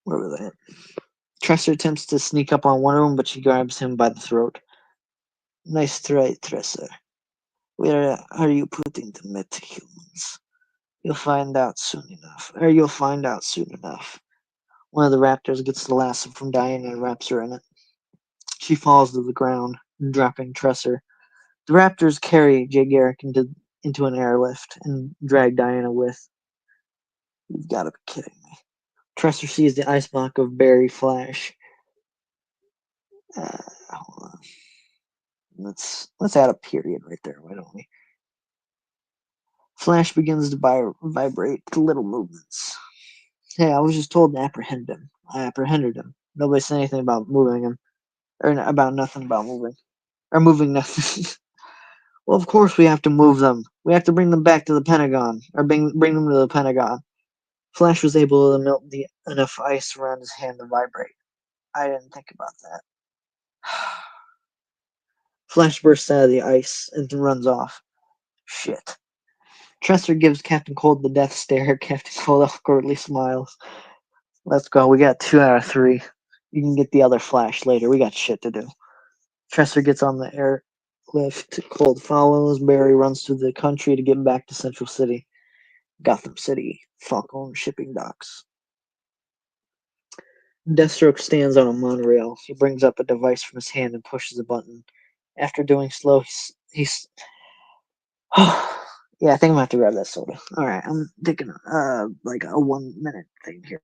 Where was I at? Tresser attempts to sneak up on Wonder Woman, but she grabs him by the throat. Nice try, Tresser. Where are you putting the metahumans? You'll find out soon enough. Or you'll find out soon enough. One of the raptors gets the lasso from Diana and wraps her in it. She falls to the ground, dropping Tresser. The raptors carry Jay Garrick into an airlift and drag Diana with. You've got to be kidding me. Tresser sees the ice block of Barry Flash. Hold on. Let's add a period right there. Why don't we? Flash begins to vibrate to little movements. Hey, I was just told to apprehend him. I apprehended him. Nobody said anything about moving him, or about nothing about moving, or moving nothing. Well, of course we have to move them. We have to bring them back to the Pentagon, or bring them to the Pentagon. Flash was able to melt enough ice around his hand to vibrate. I didn't think about that. Flash bursts out of the ice and runs off. Shit. Tresser gives Captain Cold the death stare. Captain Cold awkwardly smiles. Let's go. We got 2 out of 3. You can get the other Flash later. We got shit to do. Tresser gets on the airlift. Cold follows. Barry runs through the country to get back to Central City. Gotham City. Falcone shipping docks. Deathstroke stands on a monorail. He brings up a device from his hand and pushes a button. After doing so, he's Yeah, I think I'm gonna have to grab that soda. All right, I'm taking like a 1 minute thing here.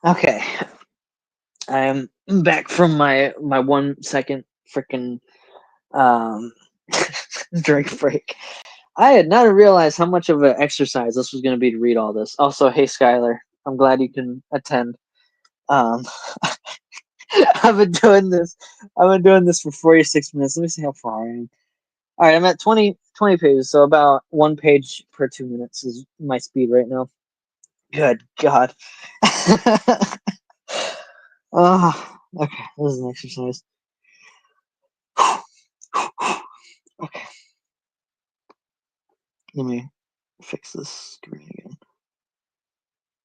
Okay, I'm back from my 1 second freaking um drink break. I had not realized how much of an exercise this was going to be to read all this. Also, hey Skylar, I'm glad you can attend. Um, I've been doing this. I've been doing this for 46 minutes. Let me see how far I am. All right, I'm at 20 pages, so about 1 page per 2 minutes is my speed right now. Good God. Oh, okay, this is an exercise. Okay, let me fix this screen again.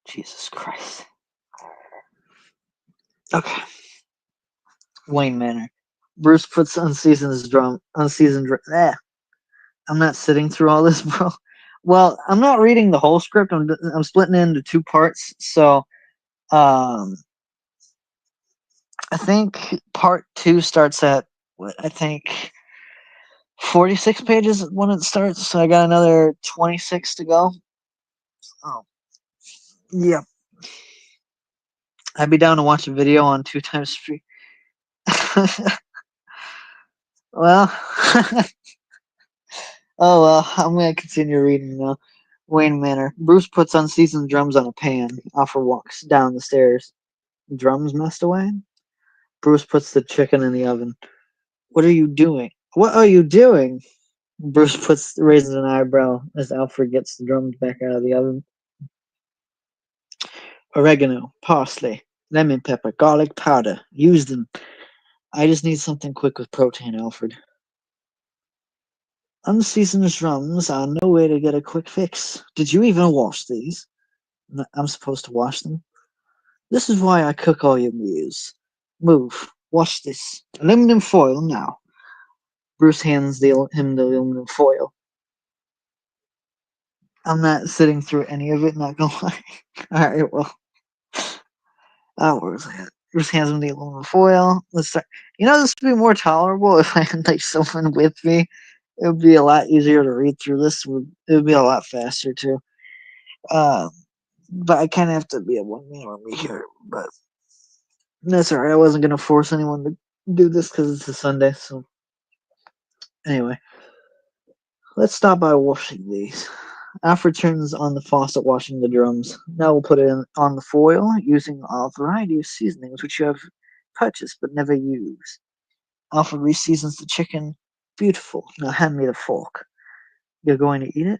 Jesus Christ. Okay, Wayne Manor. Bruce puts unseasoned drum. I'm not sitting through all this, bro. Well, I'm not reading the whole script. I'm splitting it into two parts. So, um, I think part two starts at what I think 46 pages when it starts. So I got another 26 to go. Oh, yeah. I'd be down to watch a video on 2 times 3. Well, oh well. I'm gonna continue reading now. Wayne Manor. Bruce puts unseasoned drums on a pan. Alfred walks down the stairs. Drums messed away. Bruce puts the chicken in the oven. What are you doing? What are you doing? Bruce raises an eyebrow as Alfred gets the drums back out of the oven. Oregano, parsley, lemon pepper, garlic powder. Use them. I just need something quick with protein, Alfred. Unseasoned drums are no way to get a quick fix. Did you even wash these? I'm supposed to wash them? This is why I cook all your meals. Move. Wash this. Aluminum foil now. Bruce hands him the aluminum foil. I'm not sitting through any of it, not gonna lie. Alright, well. Where was I at? Bruce hands him the aluminum foil. Let's start. This would be more tolerable if I had like someone with me. It would be a lot easier to read through this. It would be a lot faster too. Um, but I kind of have to be a one-man army here. But that's alright. I wasn't gonna force anyone to do this because it's a Sunday. So anyway, let's stop by washing these. Alfred turns on the faucet, washing the drums. Now we'll put it on the foil using a variety of seasonings which you have purchased but never used. Alfred re-seasons the chicken. Beautiful. Now hand me the fork. You're going to eat it?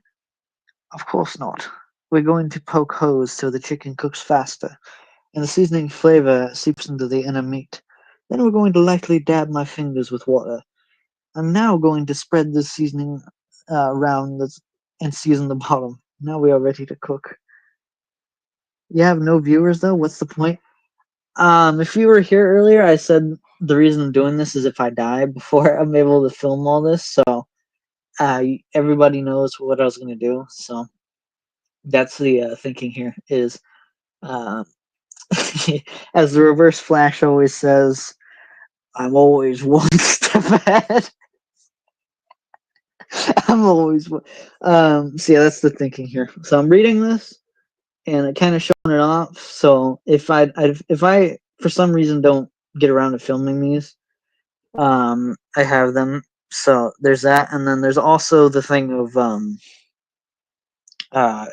Of course not. We're going to poke holes so the chicken cooks faster, and the seasoning flavor seeps into the inner meat. Then we're going to lightly dab my fingers with water. I'm now going to spread the seasoning around and season the bottom. Now we are ready to cook. You have no viewers though? What's the point? If you were here earlier, I said the reason I'm doing this is if I die before I'm able to film all this. So everybody knows what I was gonna do. So that's the thinking here is, uh, as the Reverse Flash always says, I'm always one step ahead. I'm always so yeah, that's the thinking here. So I'm reading this and it kind of showing it off. So if I for some reason don't get around to filming these, I have them. So there's that, and then there's also the thing of uh,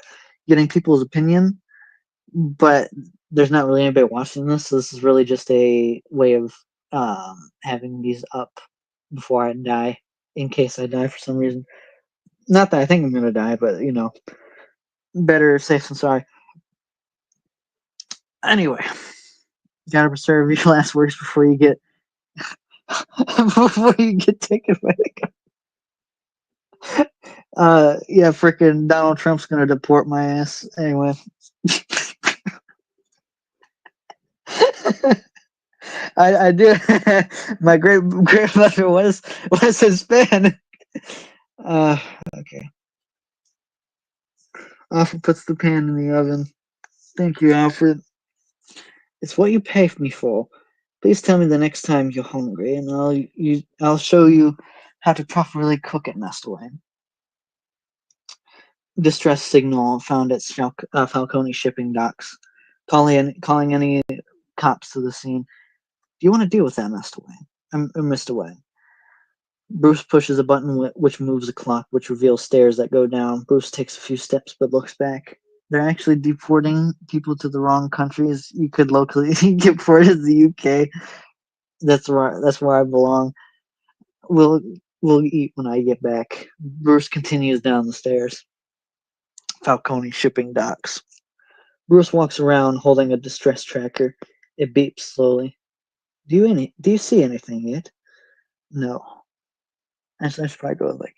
getting people's opinion, but there's not really anybody watching this, so this is really just a way of having these up before I die, in case I die for some reason. Not that I think I'm gonna die, but better safe than sorry. Anyway, you gotta preserve your last words before you get before you get taken by the gun. Yeah, freaking Donald Trump's gonna deport my ass anyway. I do. My great grandmother was Hispanic. Uh, okay. Alfred puts the pan in the oven. Thank you, Alfred. It's what you pay me for. Please tell me the next time you're hungry, and I'll show you how to properly cook it, Nestaway. Distress signal found at Falcone shipping docks. Calling any cops to the scene. Do you want to deal with that, Mr. Wayne? Bruce pushes a button which moves a clock, which reveals stairs that go down. Bruce takes a few steps but looks back. They're actually deporting people to the wrong countries. You could locally get deported to the UK. That's where I belong. We'll we'll eat when I get back. Bruce continues down the stairs. Falcone shipping docks. Bruce walks around holding a distress tracker. It beeps slowly. Do you see anything yet? No. I should probably go like,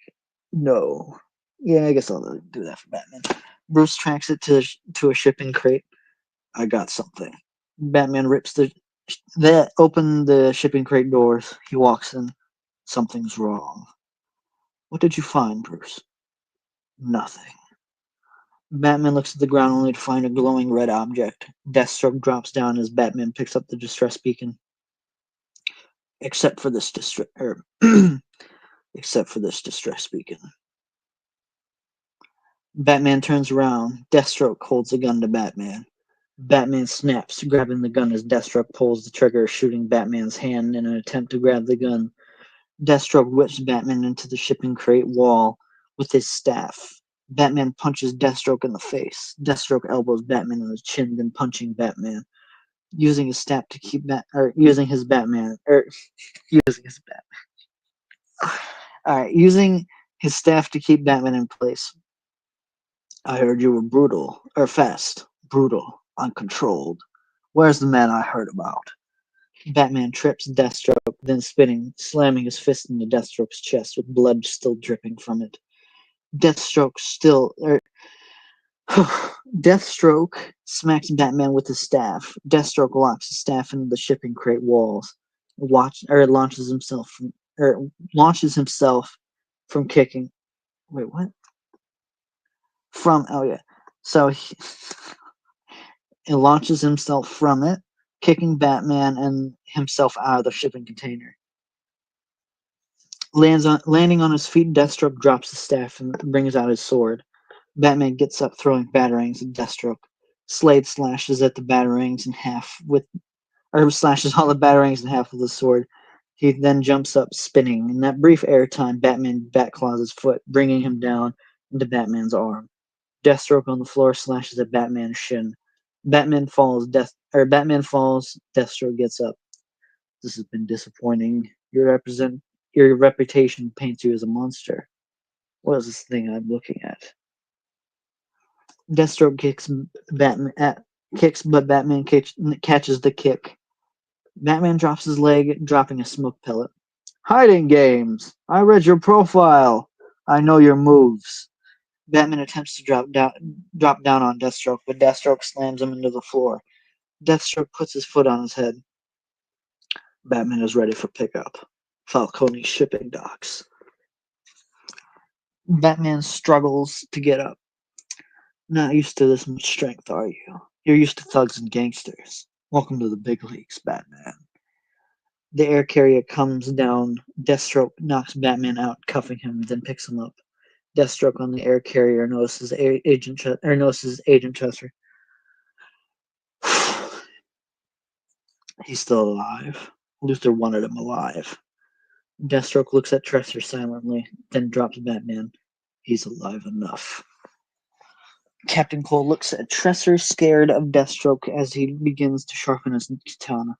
no. Yeah, I guess I'll do that for Batman. Bruce tracks it to a shipping crate. I got something. Batman rips open the shipping crate doors. He walks in. Something's wrong. What did you find, Bruce? Nothing. Batman looks at the ground only to find a glowing red object. Deathstroke drops down as Batman picks up the distress beacon. Except for this except for this distress beacon. Batman turns around. Deathstroke holds a gun to Batman. Batman snaps, grabbing the gun as Deathstroke pulls the trigger, shooting Batman's hand in an attempt to grab the gun. Deathstroke whips Batman into the shipping crate wall with his staff. Batman punches Deathstroke in the face. Deathstroke elbows Batman in the chin, then punching Batman, using his staff to keep using his Batman using his Batman. All right, using his staff to keep Batman in place. I heard you were fast, brutal, uncontrolled. Where's the man I heard about? Batman trips Deathstroke, then spinning, slamming his fist into Deathstroke's chest with blood still dripping from it. Deathstroke smacks Batman with his staff. Deathstroke locks his staff into the shipping crate walls. Launches himself from kicking. Wait, what? Oh yeah. So he launches himself from it, kicking Batman and himself out of the shipping container. Landing on his feet, Deathstroke drops the staff and brings out his sword. Batman gets up, throwing batarangs at Deathstroke. Slade slashes at the batarangs in half slashes all the batarangs in half with the sword. He then jumps up, spinning. In that brief airtime, Batman batclaws his foot, bringing him down into Batman's arm. Deathstroke on the floor slashes at Batman's shin. Batman falls. Deathstroke gets up. This has been disappointing. Your reputation paints you as a monster. What is this thing I'm looking at? Deathstroke kicks, but Batman catches the kick. Batman drops his leg, dropping a smoke pellet. Hiding games. I read your profile. I know your moves. Batman attempts to drop down on Deathstroke, but Deathstroke slams him into the floor. Deathstroke puts his foot on his head. Batman is ready for pickup. Falcone shipping docks. Batman struggles to get up. Not used to this much strength, are you? You're used to thugs and gangsters. Welcome to the big leagues, Batman. The air carrier comes down. Deathstroke knocks Batman out, cuffing him, then picks him up. Deathstroke on the air carrier notices Agent Chester. He's still alive. Luthor wanted him alive. Deathstroke looks at Tresser silently, then drops Batman. He's alive enough. Captain Cold looks at Tresser, scared of Deathstroke as he begins to sharpen his katana.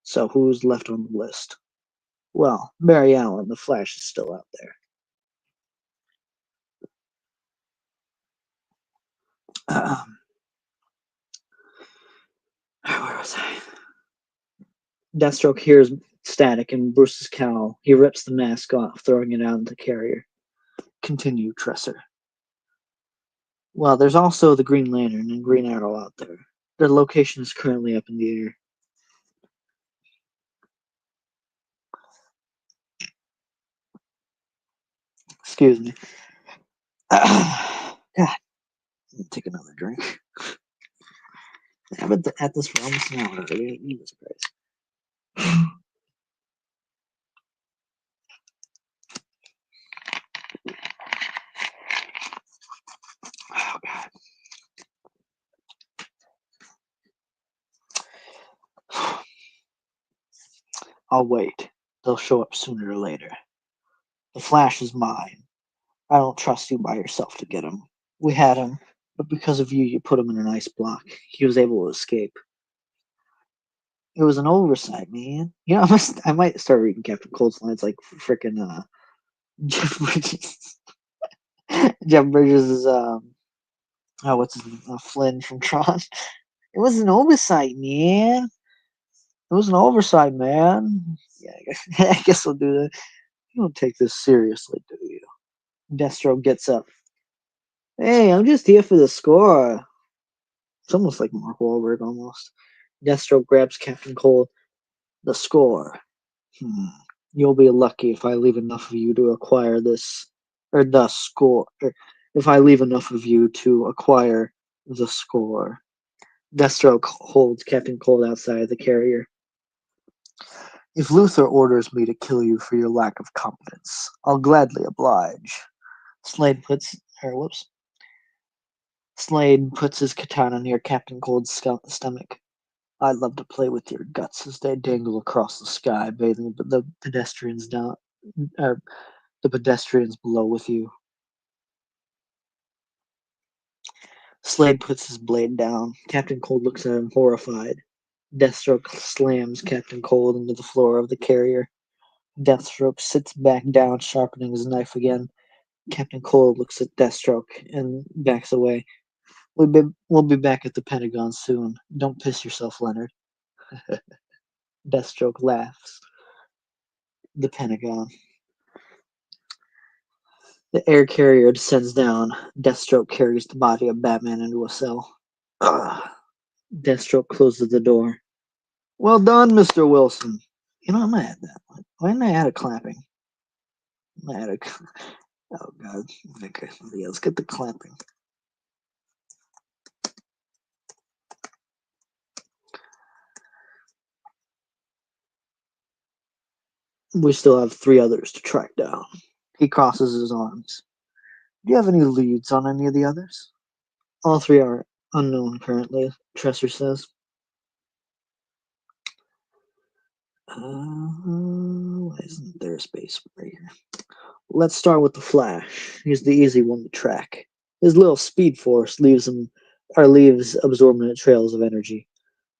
So who's left on the list? Well, Barry Allen, the Flash, is still out there. Where was I? Deathstroke hears static in Bruce's cowl. He rips the mask off, throwing it out into the carrier. Continue, Tresser. Well, there's also the Green Lantern and Green Arrow out there. Their location is currently up in the air. Excuse me. God, take another drink. I've been at this for almost an hour already. Jesus Christ. Oh, God. I'll wait. They'll show up sooner or later. The Flash is mine. I don't trust you by yourself to get him. We had him, but because of you, you put him in an ice block. He was able to escape. It was an oversight, man. You know, I might start reading Captain Cold's lines like freaking Jeff Bridges. Jeff Bridges is what's his name? Flynn from Tron. It was an oversight, man. It was an oversight, man. Yeah, I guess we'll do that. You don't take this seriously, do you? Deathstroke gets up. Hey, I'm just here for the score. It's almost like Mark Wahlberg, almost. Deathstroke grabs Captain Cold. The score. You'll be lucky if I leave enough of you to acquire this, or the score. Or if I leave enough of you to acquire the score. Deathstroke holds Captain Cold outside the carrier. If Luthor orders me to kill you for your lack of competence, I'll gladly oblige. Slade puts his katana near Captain Cold's stomach. I'd love to play with your guts as they dangle across the sky, bathing the pedestrians down, the pedestrians below with you. Slade puts his blade down. Captain Cold looks at him, horrified. Deathstroke slams Captain Cold into the floor of the carrier. Deathstroke sits back down, sharpening his knife again. Captain Cold looks at Deathstroke and backs away. We'll be back at the Pentagon soon. Don't piss yourself, Leonard. Deathstroke laughs. The Pentagon. The air carrier descends down. Deathstroke carries the body of Batman into a cell. Ugh. Deathstroke closes the door. Well done, Mr. Wilson. You know, I'm gonna add that. Why didn't I add a clapping? I'm gonna add a. Oh God. Okay. Yeah, let's get the clapping. We still have 3 others to track down. He crosses his arms. Do you have any leads on any of the others? All 3 are unknown currently, Tresser says. Why isn't there a space right here? Let's start with the Flash. He's the easy one to track. His little speed force leaves absorbent trails of energy.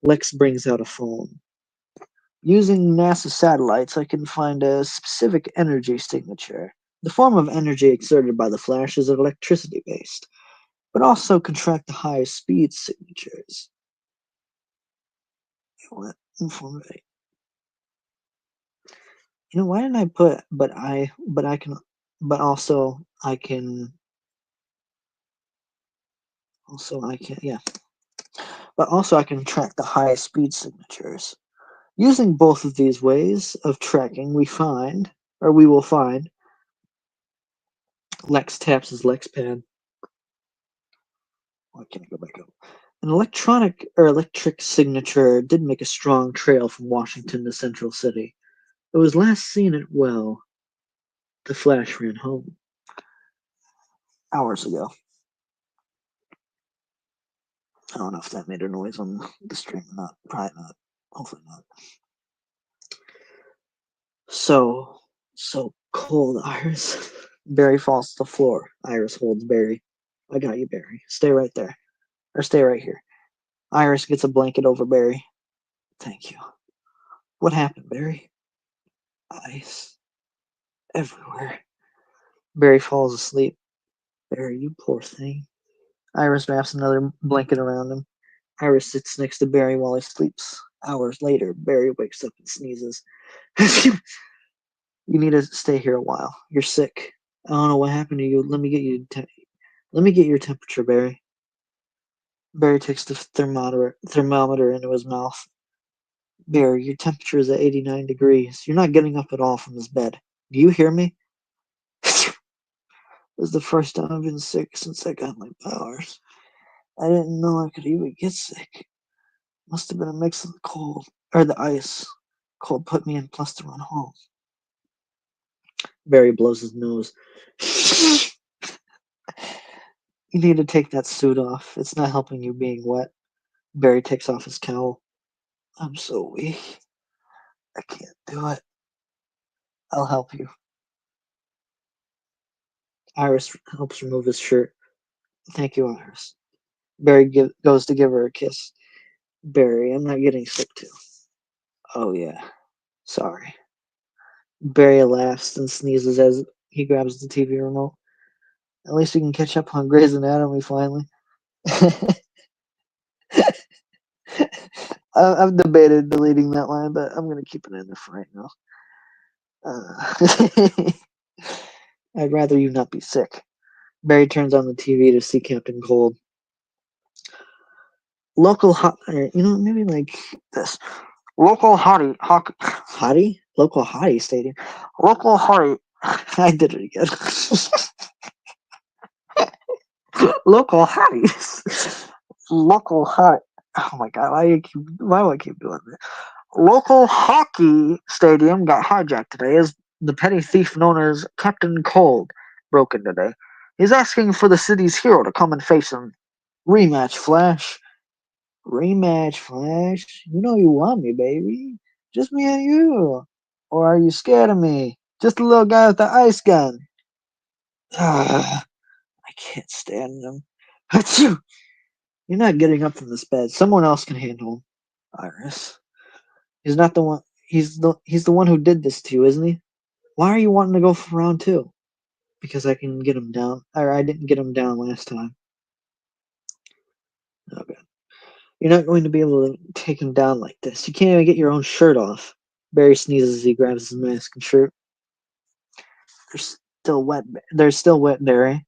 Lex brings out a phone. Using NASA satellites, I can find a specific energy signature. The form of energy exerted by the Flash is electricity based, but also can track the highest speed signatures. What? You know, why didn't I put but I can but also I can yeah. But also I can track the highest speed signatures. Using both of these ways of tracking, we will find Lex taps his Lex pad. Why can't I go back up? An electric signature did make a strong trail from Washington to Central City. It was last seen at Well. The Flash ran home hours ago. I don't know if that made a noise on the stream or not. Probably not. Hopefully not. So cold, Iris. Barry falls to the floor. Iris holds Barry. I got you, Barry. Stay right there. Or stay right here. Iris gets a blanket over Barry. Thank you. What happened, Barry? Ice. Everywhere. Barry falls asleep. Barry, you poor thing. Iris wraps another blanket around him. Iris sits next to Barry while he sleeps. Hours later, Barry wakes up and sneezes. You need to stay here a while. You're sick. I don't know what happened to you. Let me get your temperature, Barry. Barry takes the thermometer into his mouth. Barry, your temperature is at 89 degrees. You're not getting up at all from this bed. Do you hear me? This is the first time I've been sick since I got my powers. I didn't know I could even get sick. Must have been a mix of the cold or the ice. Cold put me in plus to run home. Barry blows his nose. You need to take that suit off. It's not helping you being wet. Barry takes off his cowl. I'm so weak. I can't do it. I'll help you. Iris helps remove his shirt. Thank you, Iris. Barry goes to give her a kiss. Barry, I'm not getting sick too. Oh, yeah. Sorry. Barry laughs and sneezes as he grabs the TV remote. At least we can catch up on Grey's Anatomy finally. I've debated deleting that line, but I'm going to keep it in there for right now. I'd rather you not be sick. Barry turns on the TV to see Captain Cold. Local hot, maybe like this. Local hottie? Local hottie stadium. Local hottie. I did it again. Local hotties. Local hot. Oh my god, why do I keep doing that? Local hockey stadium got hijacked today as the petty thief known as Captain Cold broke in today. He's asking for the city's hero to come and face him. Rematch, Flash. Rematch, Flash. You know you want me, baby. Just me and you. Or are you scared of me? Just a little guy with the ice gun. Ah, I can't stand him. Achoo! You're not getting up from this bed. Someone else can handle him. Iris. He's not the one. He's the one who did this to you, isn't he? Why are you wanting to go for round two? Because I can get him down. Or I didn't get him down last time. Okay. You're not going to be able to take him down like this. You can't even get your own shirt off. Barry sneezes as he grabs his mask and shirt. They're still wet. They're still wet, Barry.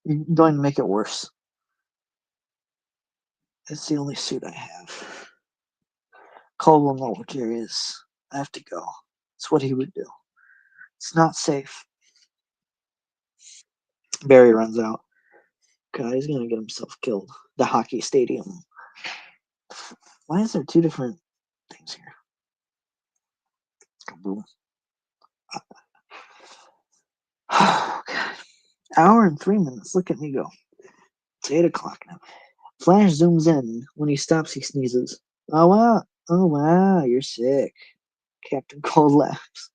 You're going to make it worse. It's the only suit I have. Cole will know what there is. I have to go. It's what he would do. It's not safe. Barry runs out. God, he's gonna get himself killed. The hockey stadium. Why is there two different things here? Kaboom. Oh, God. Hour and 3 minutes. Look at me go. It's 8 o'clock now. Flash zooms in. When he stops, he sneezes. Oh, wow. Oh, wow. You're sick. Captain Cold laughs.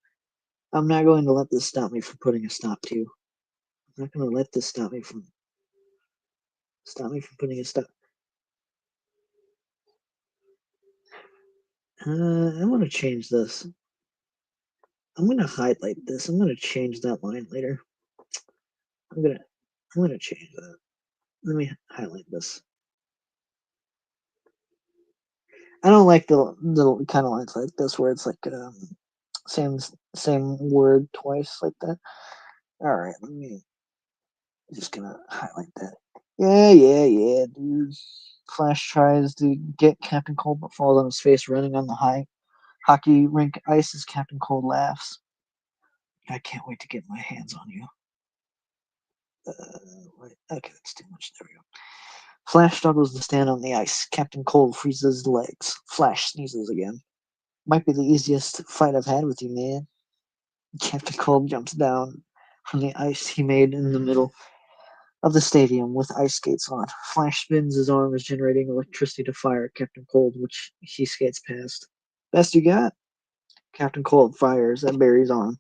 I'm not going to let this stop me from putting a stop to you. I'm not going to let this stop me from putting a stop. I want to change this. I'm gonna highlight this. I'm gonna change that line later. I'm gonna change that. Let me highlight this. I don't like the kind of lines like this where it's like same word twice like that. All right, just gonna highlight that. Yeah, dude. Flash tries to get Captain Cold but falls on his face, running on the hockey rink ice as Captain Cold laughs. I can't wait to get my hands on you. Okay, that's too much. There we go. Flash struggles to stand on the ice. Captain Cold freezes his legs. Flash sneezes again. Might be the easiest fight I've had with you, man. Captain Cold jumps down from the ice he made in the middle of the stadium with ice skates on. Flash spins his arms, generating electricity to fire Captain Cold, which he skates past. Best you got? Captain Cold fires and Barry's on.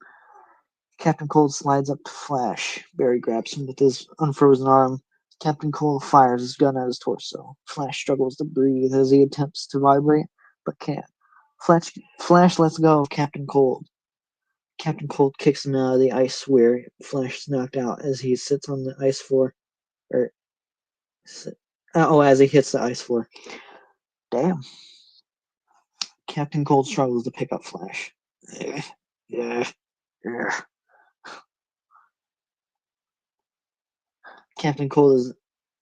Captain Cold slides up to Flash. Barry grabs him with his unfrozen arm. Captain Cold fires his gun at his torso. Flash struggles to breathe as he attempts to vibrate, but can't. Flash lets go of Captain Cold. Captain Cold kicks him out of the ice where Flash is knocked out as he sits on the ice floor. Or, as he hits the ice floor. Damn. Captain Cold struggles to pick up Flash. Yeah, yeah, yeah. Captain Cold is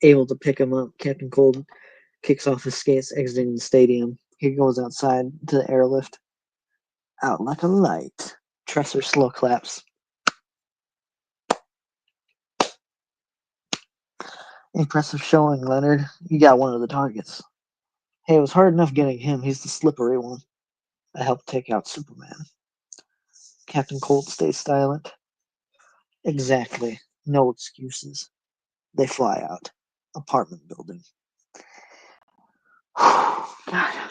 able to pick him up. Captain Cold kicks off his skates, exiting the stadium. He goes outside to the airlift. Out like a light. Tresser slow claps. Impressive showing, Leonard. You got one of the targets. Hey, it was hard enough getting him. He's the slippery one. I helped take out Superman. Captain Cold stays silent. Exactly. No excuses. They fly out. Apartment building. God.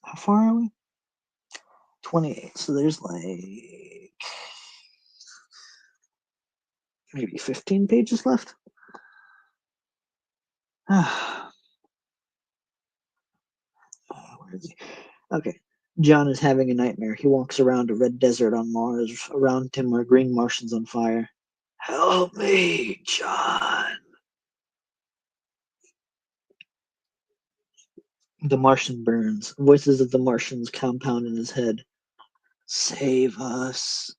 How far are we? 28. So there's like maybe 15 pages left. Where is he? Okay. John is having a nightmare. He walks around a red desert on Mars. Around him are green Martians on fire. Help me, John. The Martian burns. Voices of the Martians compound in his head. Save us.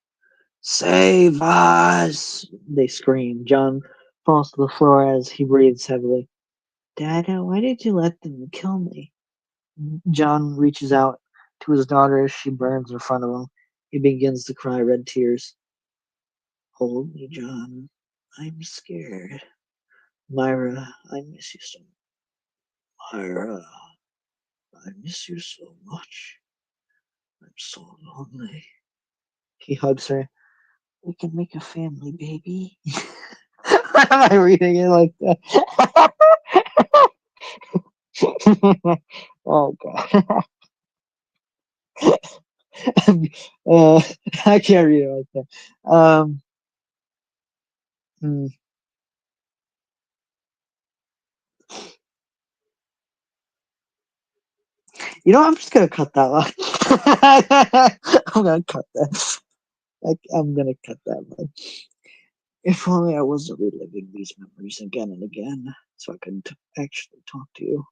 Save us. They scream. John falls to the floor as he breathes heavily. Dada, why did you let them kill me? John reaches out to his daughter as she burns in front of him. He begins to cry red tears. Hold me, John. I'm scared. Myra, I miss you so much. Myra, I miss you so much. I'm so lonely. He hugs her. We can make a family, baby. Why am I reading it like that? Oh god. uh, I can't read it like that. Hmm. You know, I'm just gonna cut that one. I'm gonna cut that. I'm gonna cut that one. If only I wasn't reliving these memories again and again, so I could actually talk to you.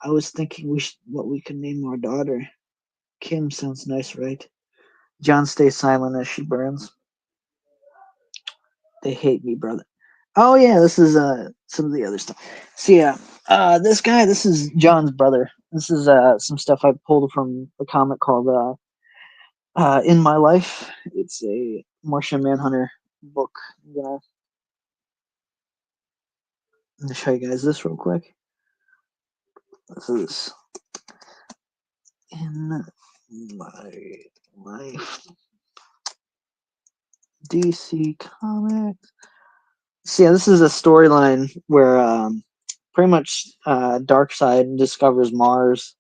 I was thinking what we could name our daughter. Kim sounds nice, right? John stays silent as she burns. They hate me, brother. Oh yeah, this is some of the other stuff. So yeah, this is John's brother. This is some stuff I pulled from a comic called In My Life. It's a Martian Manhunter book. I'm gonna show you guys this real quick. This is In My Life. DC Comics. So yeah, this is a storyline where pretty much Darkseid discovers Mars,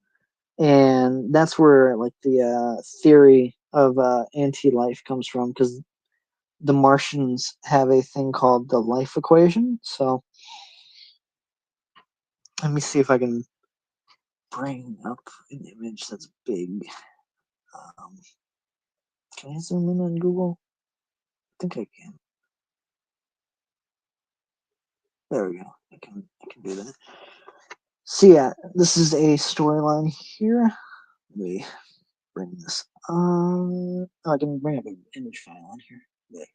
and that's where like the theory of anti-life comes from, because the Martians have a thing called the life equation. So let me see if I can bring up an image that's big. Um, can I zoom in on Google? I think I can. There we go. I can do that. So yeah, this is a storyline here. Let me bring this. Oh, I can bring up an image file on here. Wait.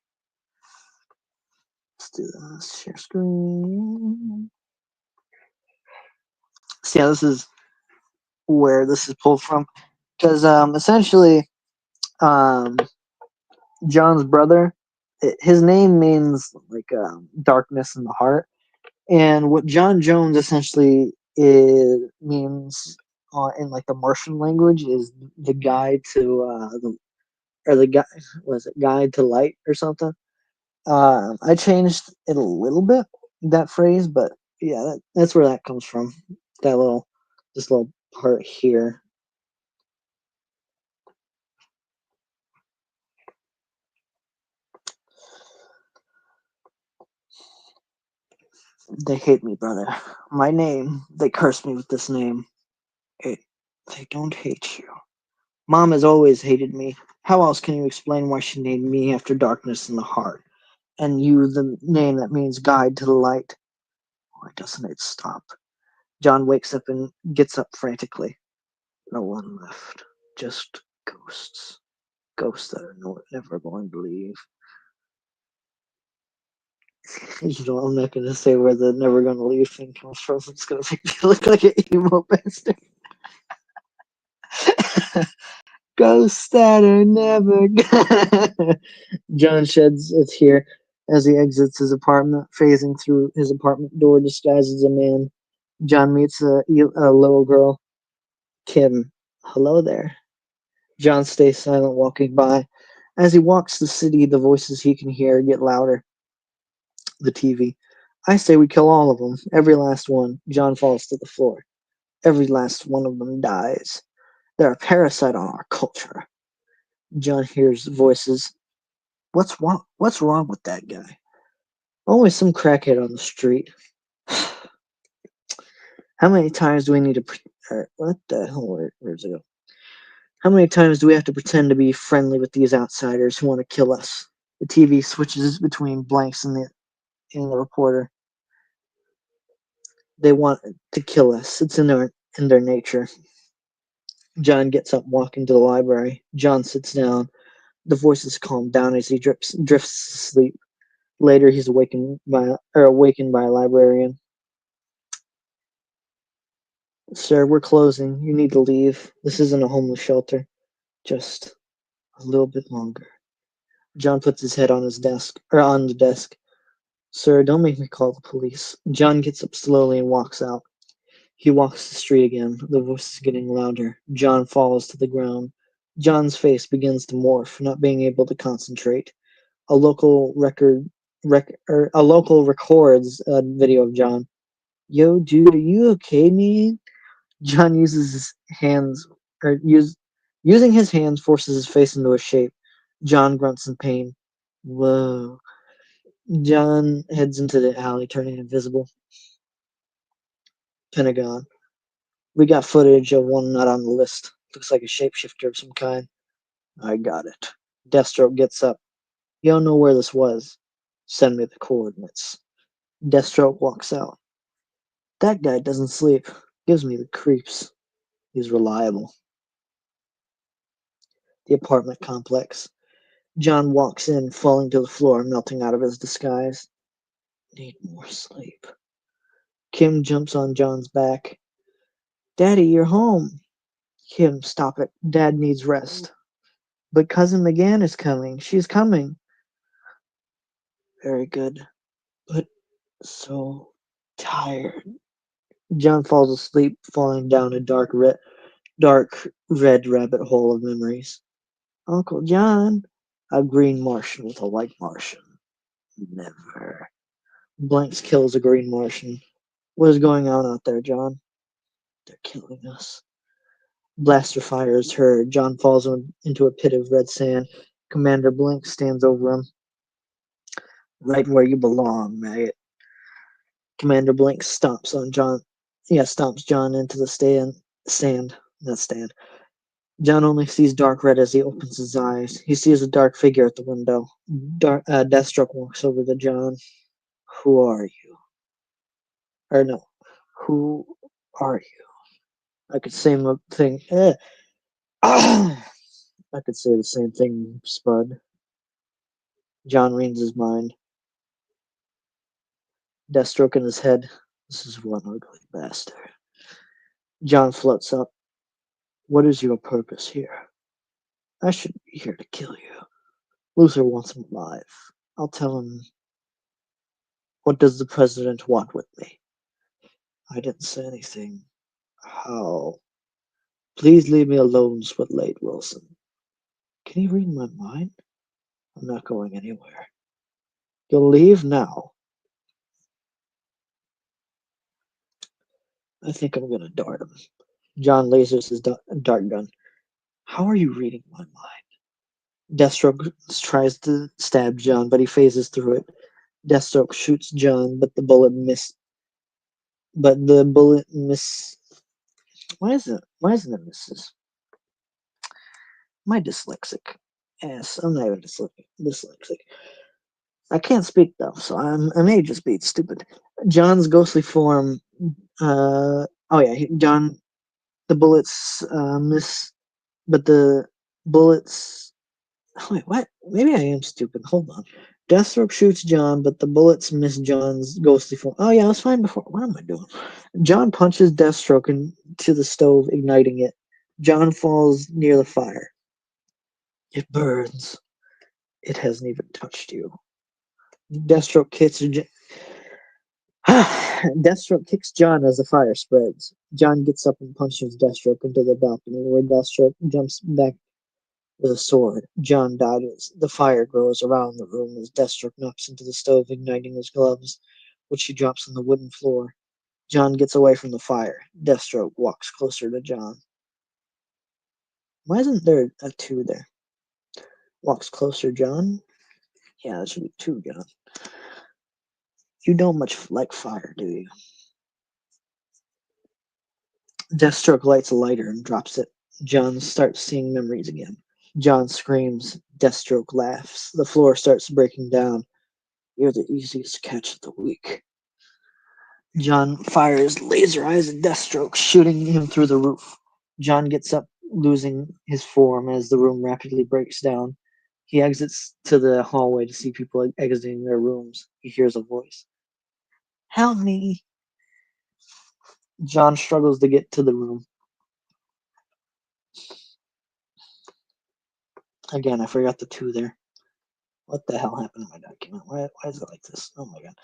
Let's do this. Share screen. So yeah, this is where this is pulled from, because essentially, um, John's brother, his name means like darkness in the heart, and what John Jones essentially means in like the Martian language is the guide to the guy, was it guide to light or something. I changed it a little bit, that phrase, but yeah, that's where that comes from. That little this little part here. They hate me, brother. My name, they curse me with this name. It, they don't hate you. Mom has always hated me. How else can you explain why she named me after darkness in the heart? And you, the name that means guide to the light. Why doesn't it stop? John wakes up and gets up frantically. No one left. Just ghosts. Ghosts that are never going to leave. You know, I'm not going to say where the never going to leave thing comes from. It's going to make me look like an emo bastard. Ghosts that are never gonna. John sheds a tear as he exits his apartment, phasing through his apartment door disguised as a man. John meets a little girl, Kim. Hello there. John stays silent, walking by. As he walks the city, the voices he can hear get louder. The TV. I say we kill all of them, every last one. John falls to the floor. Every last one of them dies. They're a parasite on our culture. John hears voices. What's wrong? What's wrong with that guy? Always some crackhead on the street. How many times do we need to? What the hell? Where's it go? How many times do we have to pretend to be friendly with these outsiders who want to kill us? The TV switches between blanks and the reporter. They want to kill us. It's in their nature. John gets up, walking to the library. John sits down. The voices calm down as he drifts to sleep. Later, he's awakened by a librarian. Sir, we're closing. You need to leave. This isn't a homeless shelter. Just a little bit longer. John puts his head on the desk. Sir, don't make me call the police. John gets up slowly and walks out. He walks the street again. The voice is getting louder. John falls to the ground. John's face begins to morph, not being able to concentrate. A local a local records a video of John. Yo, dude, are you okay, man? John uses his hands, or using his hands forces his face into a shape. John grunts in pain. Whoa. John heads into the alley, turning invisible. Pentagon. We got footage of one not on the list. Looks like a shapeshifter of some kind. I got it. Deathstroke gets up. You don't know where this was. Send me the coordinates. Deathstroke walks out. That guy doesn't sleep. Gives me the creeps. He's reliable. The apartment complex. John walks in, falling to the floor, melting out of his disguise. Need more sleep. Kim jumps on John's back. Daddy, you're home. Kim, stop it. Dad needs rest. But Cousin McGann is coming. She's coming. Very good. But so tired. John falls asleep, falling down a dark red rabbit hole of memories. Uncle John. A green Martian with a white Martian. Never. Blanks kills a green Martian. What is going on out there, John? They're killing us. Blaster fire is heard. John falls into a pit of red sand. Commander Blink stands over him. Right where you belong, maggot. Commander Blink stomps John into the sand. Not stand. John only sees dark red as he opens his eyes. He sees a dark figure at the window. Deathstroke walks over to John. Who are you? Or no. Who are you? I could say the thing. I could say the same thing, Spud. John reads his mind. Deathstroke in his head. This is one ugly bastard. John floats up. What is your purpose here? I shouldn't be here to kill you. Luther wants him alive. I'll tell him. What does the president want with me? I didn't say anything. How? Please leave me alone, Spudlade Wilson. Can you read my mind? I'm not going anywhere. You'll leave now. I think I'm gonna dart him. John lasers his dart gun. How are you reading my mind? Deathstroke tries to stab John, but he phases through it. Deathstroke shoots John, but the bullet miss. But the bullet miss. Why isn't it? Why isn't it misses? Am I dyslexic? Yes, I'm not even dyslexic. I can't speak though, so I may just be stupid. John's ghostly form. Oh yeah, John. The bullets miss, but the bullets. Oh, wait, what? Maybe I am stupid. Hold on. Deathstroke shoots John, but the bullets miss John's ghostly form. Oh yeah, I was fine before. What am I doing? John punches Deathstroke into the stove, igniting it. John falls near the fire. It burns. It hasn't even touched you. Deathstroke kicks Deathstroke kicks John as the fire spreads. John gets up and punches Deathstroke into the balcony, where Deathstroke jumps back with a sword. John dodges. The fire grows around the room as Deathstroke knocks into the stove, igniting his gloves, which he drops on the wooden floor. John gets away from the fire. Deathstroke walks closer to John. Why isn't there a 2 there? Walks closer, John? Yeah, that should be 2, John. You don't much like fire, do you? Deathstroke lights a lighter and drops it. John starts seeing memories again. John screams. Deathstroke laughs. The floor starts breaking down. You're the easiest catch of the week. John fires laser eyes at Deathstroke, shooting him through the roof. John gets up, losing his form as the room rapidly breaks down. He exits to the hallway to see people exiting their rooms. He hears a voice. Help me! John struggles to get to the room. Again, I forgot the 2 there. What the hell happened to my document? Why is it like this? Oh my god.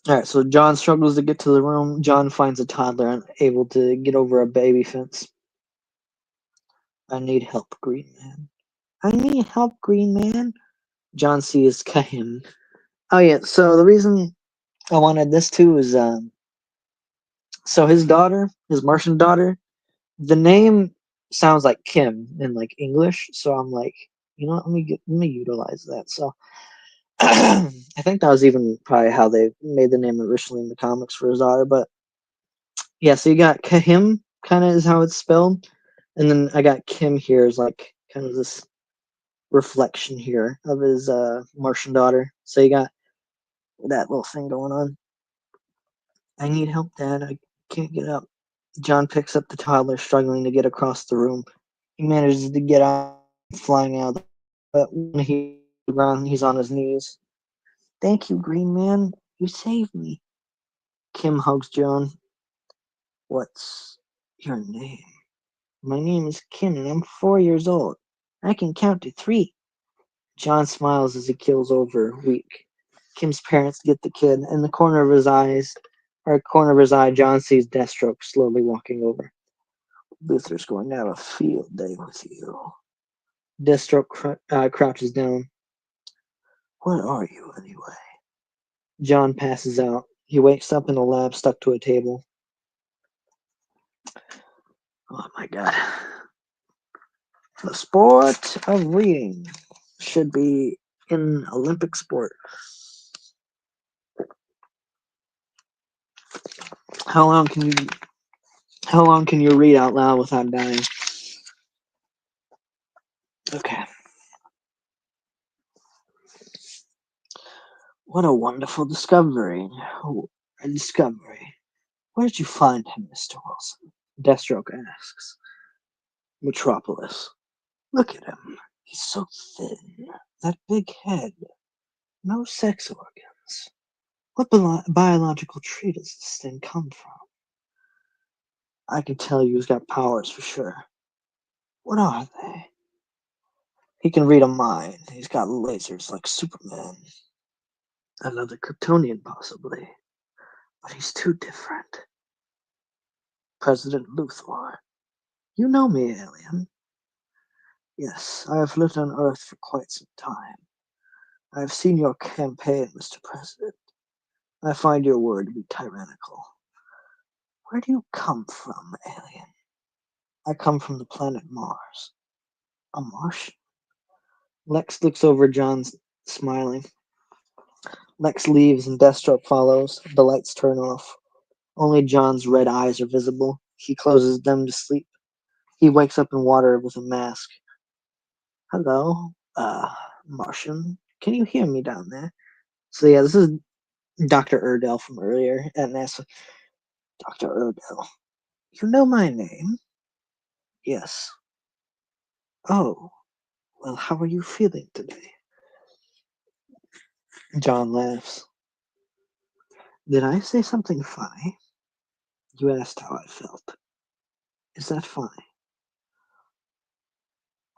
Alright, so John struggles to get to the room. John finds a toddler unable to get over a baby fence. I need help, Green Man. I need help, Green Man. John sees Kahim. Oh yeah, so the reason I wanted this too is so his daughter, his Martian daughter, the name sounds like Kim in like English, so I'm like, you know what, let me utilize that. So I think that was even probably how they made the name originally in the comics for his daughter, but yeah, so you got Kahim kind of is how it's spelled, and then I got Kim here is like kind of this reflection here of his Martian daughter. So you got that little thing going on. I need help, Dad. I can't get up. John picks up the toddler, struggling to get across the room. He manages to get out, flying out, but when he ground, he's on his knees. Thank you, Green Man. You saved me. Kim hugs John. What's your name? My name is Kim, and I'm 4 years old. I can count to 3. John smiles as he keels over, weak. Kim's parents get the kid. In the corner of his eye, John sees Deathstroke slowly walking over. Luther's going to have a field day with you. Deathstroke crouches down. What are you, anyway? John passes out. He wakes up in a lab stuck to a table. Oh my god. The sport of reading should be an Olympic sport. How long can you read out loud without dying? Okay. What a wonderful discovery. Oh, a discovery. Where did you find him, Mr. Wilson? Deathstroke asks. Metropolis. Look at him. He's so thin. That big head. No sex organs. What biological tree does this thing come from? I can tell you he's got powers for sure. What are they? He can read a mind. He's got lasers like Superman. Another Kryptonian, possibly. But he's too different. President Luthor. You know me, alien. Yes, I have lived on Earth for quite some time. I have seen your campaign, Mr. President. I find your word to be tyrannical. Where do you come from, alien? I come from the planet Mars. A Martian? Lex looks over John, smiling. Lex leaves and Deathstroke follows. The lights turn off. Only John's red eyes are visible. He closes them to sleep. He wakes up in water with a mask. Hello, Martian. Can you hear me down there? So yeah, this is Dr. Erdell from earlier at NASA. Dr. Erdell, you know my name? Yes. Oh, well, how are you feeling today? John laughs. Did I say something funny? You asked how I felt. Is that funny?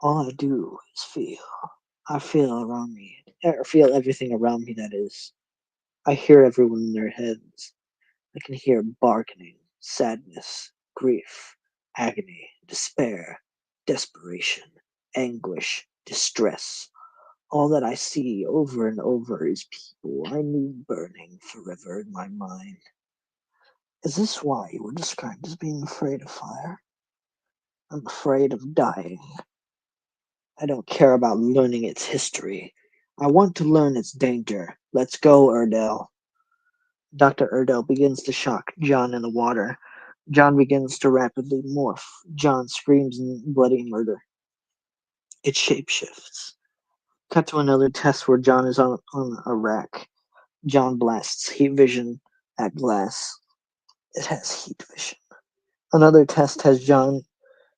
All I do is feel. I feel around me, or feel everything around me, that is. I hear everyone in their heads. I can hear bargaining, sadness, grief, agony, despair, desperation, anguish, distress. All that I see over and over is people I knew burning forever in my mind. Is this why you were described as being afraid of fire? I'm afraid of dying. I don't care about learning its history. I want to learn its danger. Let's go, Erdell. Dr. Erdell begins to shock John in the water. John begins to rapidly morph. John screams in bloody murder. It shapeshifts. Cut to another test where John is on a rack. John blasts heat vision at glass. It has heat vision. Another test has John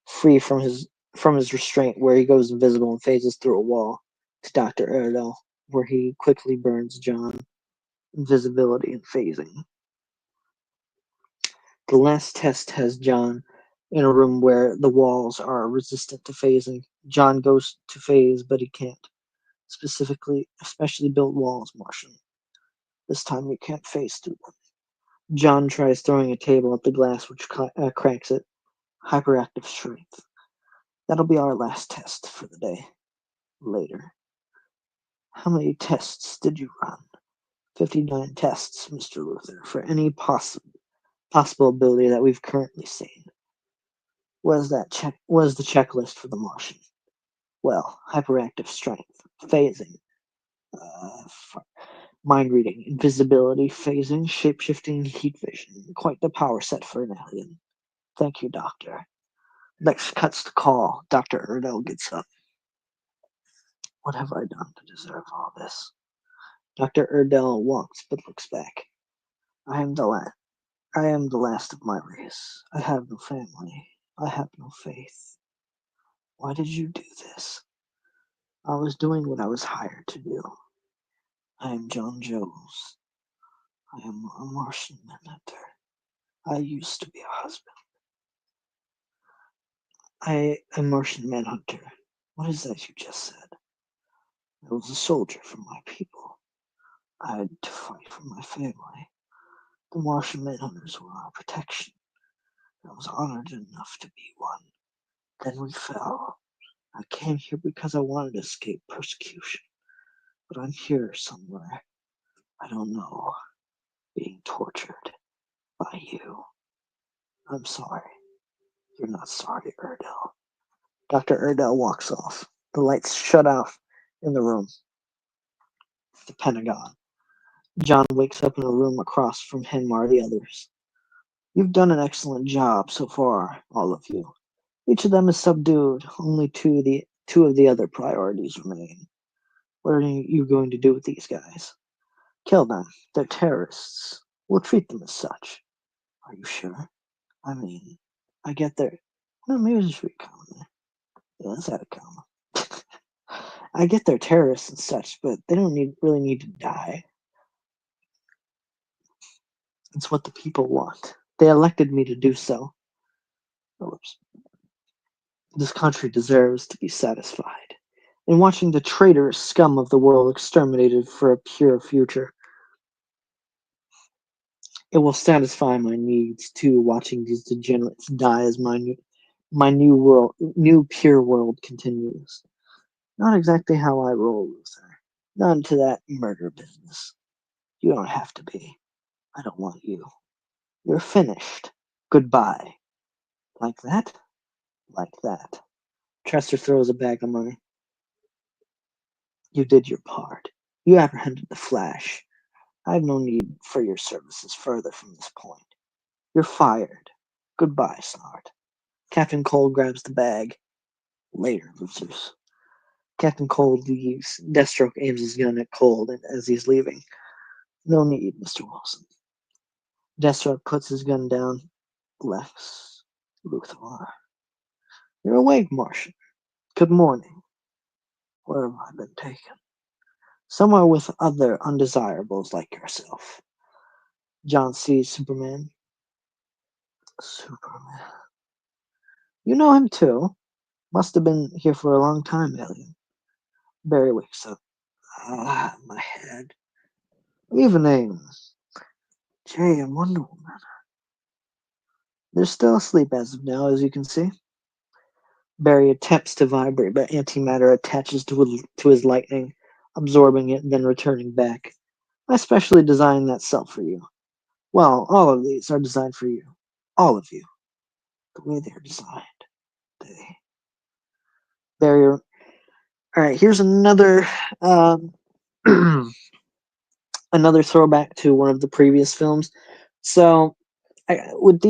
free from his restraint, where he goes invisible and phases through a wall to Dr. Erdell, where he quickly burns John. Invisibility and phasing. The last test has John in a room where the walls are resistant to phasing. John goes to phase, but he can't. Specifically, especially built walls, Martian. This time you can't phase through them. John tries throwing a table at the glass, which cracks it. Hyperactive strength. That'll be our last test for the day. Later. How many tests did you run? 59 tests, Mr. Luther, for any possible ability that we've currently seen. What is the checklist for the Martian? Well, hyperactive strength, phasing, uh, mind reading, invisibility, phasing, shapeshifting, heat vision. Quite the power set for an alien. Thank you, Doctor. Lex cuts the call. Dr. Erdell gets up. What have I done to deserve all this? Dr. Erdell walks but looks back. I am the last of my race. I have no family. I have no faith. Why did you do this? I was doing what I was hired to do. I am John Jones. I am a Martian manhunter. I used to be a husband. I am a Martian manhunter. What is that you just said? I was a soldier for my people. I had to fight for my family. The Martian manhunters were our protection. I was honored enough to be one. Then we fell. I came here because I wanted to escape persecution. But I'm here somewhere. I don't know. Being tortured by you. I'm sorry. You're not sorry, Erdell. Dr. Erdell walks off. The lights shut off in the room. The Pentagon. John wakes up in a room across from him are the others. You've done an excellent job so far, all of you. Each of them is subdued. Only two of the other priorities remain. What are you going to do with these guys? Kill them. They're terrorists. We'll treat them as such. Are you sure? I mean, I get their. No, maybe it's a comma. Yeah, let's add a comma. I get they're terrorists and such, but they don't really need to die. It's what the people want. They elected me to do so. Oops. This country deserves to be satisfied. In watching the traitorous scum of the world exterminated for a pure future. It will satisfy my needs too, watching these degenerates die as my new pure world continues. Not exactly how I roll, Luther. Not into that murder business. You don't have to be. I don't want you. You're finished. Goodbye. Like that? Like that. Chester throws a bag of money. You did your part. You apprehended the Flash. I have no need for your services further from this point. You're fired. Goodbye, Snart. Captain Cold grabs the bag. Later, losers. Captain Cold leaves. Deathstroke aims his gun at Cold as he's leaving. No need, Mr. Wilson. Deathstroke puts his gun down. Lex Luthor. You're awake, Martian. Good morning. Where have I been taken? Somewhere with other undesirables like yourself. John sees Superman. Superman. You know him too. Must have been here for a long time, alien. Barry wakes up. Ah, my head. Evening. Jay and Wonder Woman. They're still asleep as of now, as you can see. Barry attempts to vibrate, but antimatter attaches to his lightning, absorbing it and then returning back. I specially designed that cell for you. Well, all of these are designed for you. All of you. The way they're designed. They. Barry. Alright, here's another another throwback to one of the previous films. So with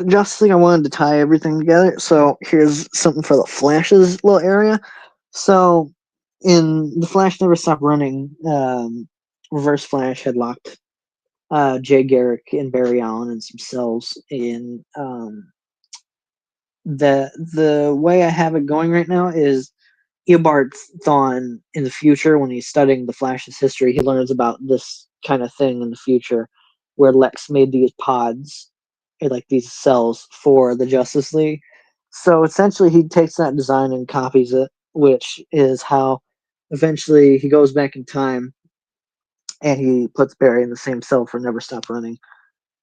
Justice League, I wanted to tie everything together. So here's something for the Flash's little area. So in the Flash Never Stop Running, Reverse Flash had locked Jay Garrick and Barry Allen in some cells. In the way I have it going right now is Eobard Thawne in the future, when he's studying the Flash's history, he learns about this kind of thing in the future, where Lex made these pods, or like these cells for the Justice League. So essentially, he takes that design and copies it, which is how eventually he goes back in time and he puts Barry in the same cell for Never Stop Running.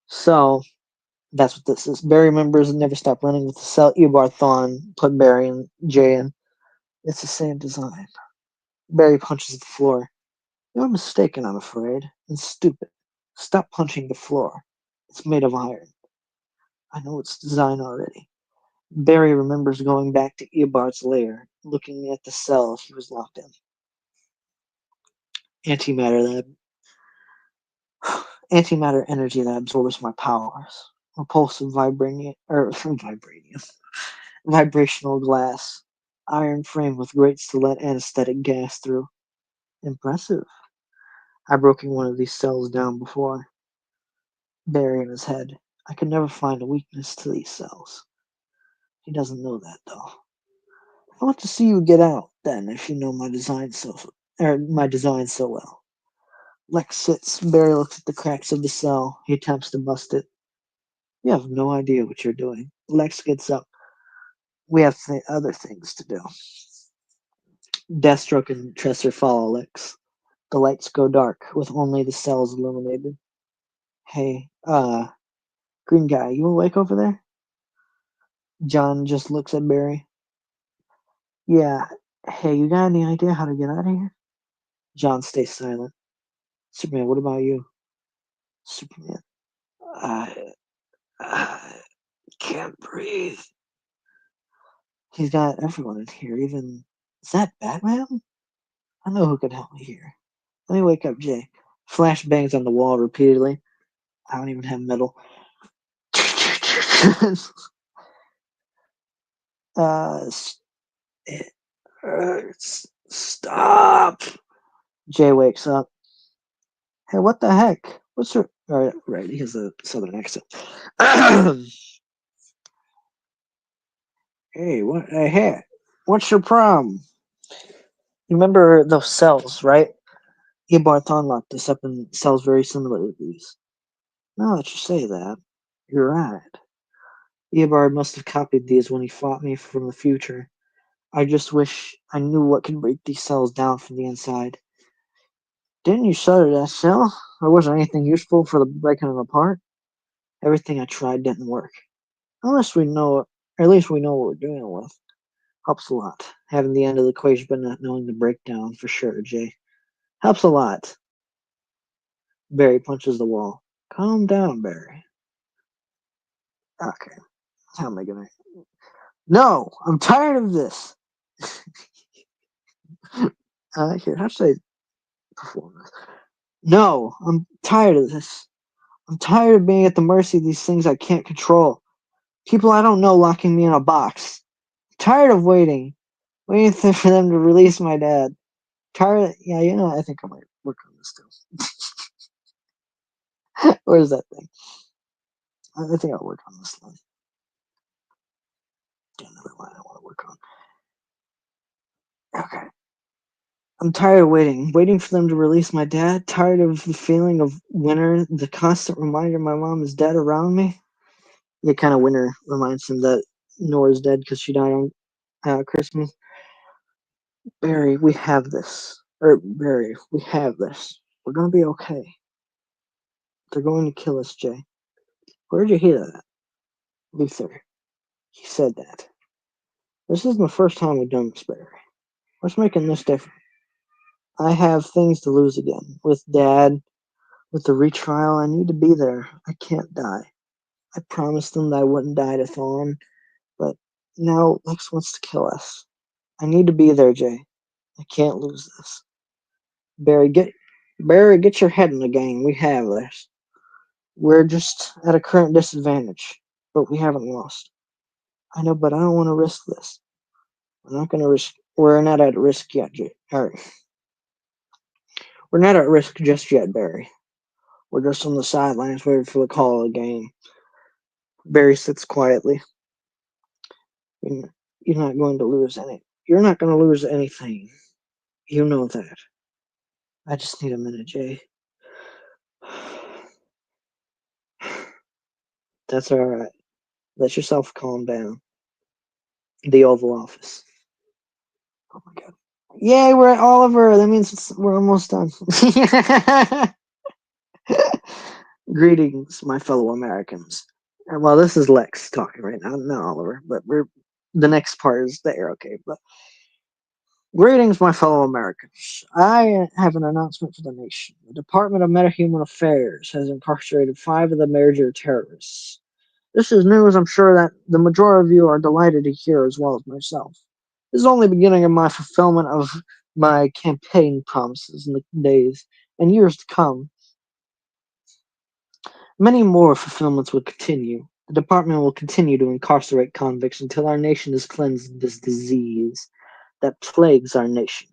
So that's what this is. Barry remembers Never Stop Running with the cell. Eobard Thawne put Barry and Jay in. It's the same design. Barry punches the floor. You're mistaken, I'm afraid, and stupid. Stop punching the floor. It's made of iron. I know its design already. Barry remembers going back to Eobard's lair, looking at the cell he was locked in. Antimatter antimatter energy that absorbs my powers. Repulsive vibrational glass. Iron frame with grates to let anesthetic gas through. Impressive. I've broken one of these cells down before. Barry in his head. I could never find a weakness to these cells. He doesn't know that though. I want to see you get out then if you know my design so well. Lex sits. Barry looks at the cracks of the cell. He attempts to bust it. You have no idea what you're doing. Lex gets up. We have other things to do. Deathstroke and Tresser follow Lex. The lights go dark, with only the cells illuminated. Hey, green guy, you awake over there? John just looks at Barry. Yeah. Hey, you got any idea how to get out of here? John stays silent. Superman, what about you? Superman. I can't breathe. He's got everyone in here, even. Is that Batman? I know who could help me here. Let me wake up Jay. Flash bangs on the wall repeatedly. I don't even have metal. It hurts. Stop. Jay wakes up. Hey, what the heck? What's your. Right, he has a southern accent. Hey, what's your problem? You remember those cells, right? Eobard Thawne locked us up in cells very similar to these. Now that you say that, you're right. Eobard must have copied these when he fought me from the future. I just wish I knew what could break these cells down from the inside. Didn't you shatter that cell? Or wasn't anything useful for the breaking them apart? Everything I tried didn't work. Unless we know, or at least we know what we're dealing with. Helps a lot. Having the end of the equation but not knowing the breakdown for sure, Jay. Helps a lot. Barry punches the wall. Calm down, Barry. Okay. How am I gonna? No, I'm tired of this. Here, how should I perform this? No, I'm tired of this. I'm tired of being at the mercy of these things I can't control. People I don't know locking me in a box. Tired of waiting for them to release my dad. Tired. Yeah, I think I might work on this too. Where's that thing? I think I'll work on this one. Another line I want to work on. Okay. I'm tired of waiting for them to release my dad. Tired of the feeling of winter, the constant reminder my mom is dead around me. Yeah, kind of winter reminds him that Nora's dead because she died on Christmas. Barry, we have this. Barry, we have this. We're gonna be okay. They're going to kill us, Jay. Where'd you hear that? Luther. He said that. This isn't the first time we've done this, Barry. What's making this different? I have things to lose again. With Dad, with the retrial, I need to be there. I can't die. I promised them that I wouldn't die to Thorn, but now Lex wants to kill us. I need to be there, Jay. I can't lose this. Barry, get your head in the game. We have this. We're just at a current disadvantage, but we haven't lost. I know, but I don't want to risk this. We're not going to risk. We're not at risk yet, we're not at risk just yet, Barry. We're just on the sidelines waiting for the call of the game. Barry sits quietly. You're not going to lose any. You're not going to lose anything. You know that. I just need a minute, Jay. That's all right. Let yourself calm down. The Oval Office. Oh my God. Yay, we're at Oliver. That means we're almost done. Greetings, my fellow Americans. Well, this is Lex talking right now, not Oliver, but the next part is the Arrow Cave. But greetings, my fellow Americans. I have an announcement for the nation. The Department of Metahuman Affairs has incarcerated 5 of the major terrorists. This is news I'm sure that the majority of you are delighted to hear, as well as myself. This is only the beginning of my fulfillment of my campaign promises in the days and years to come. Many more fulfillments will continue. The department will continue to incarcerate convicts until our nation is cleansed of this disease that plagues our nation.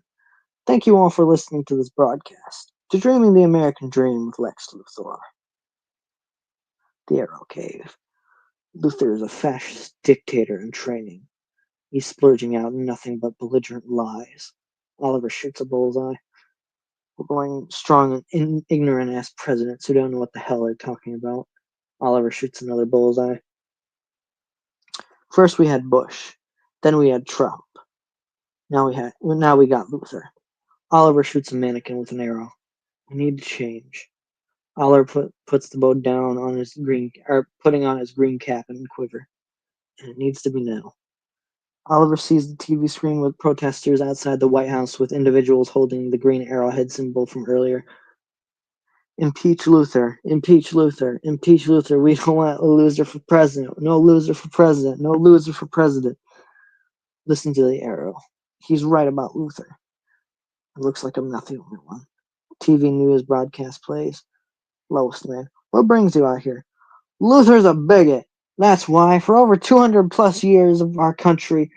Thank you all for listening to this broadcast. To Dreaming the American Dream with Lex Luthor. The Arrow Cave. Luthor is a fascist dictator in training. He's splurging out nothing but belligerent lies. Oliver shoots a bullseye. We're going strong and ignorant ass presidents who don't know what the hell they're talking about. Oliver shoots another bullseye. First we had Bush. Then we had Trump. Now we got Luther. Oliver shoots a mannequin with an arrow. We need to change. Oliver puts the bow down on his putting on his green cap and quiver. And it needs to be now. Oliver sees the TV screen with protesters outside the White House with individuals holding the green arrowhead symbol from earlier. Impeach Luther. Impeach Luther. Impeach Luther. We don't want a loser for president. No loser for president. No loser for president. Listen to the arrow. He's right about Luther. It looks like I'm not the only one. TV news broadcast plays. Lois man, what brings you out here? Luther's a bigot. That's why, for over 200 plus years of our country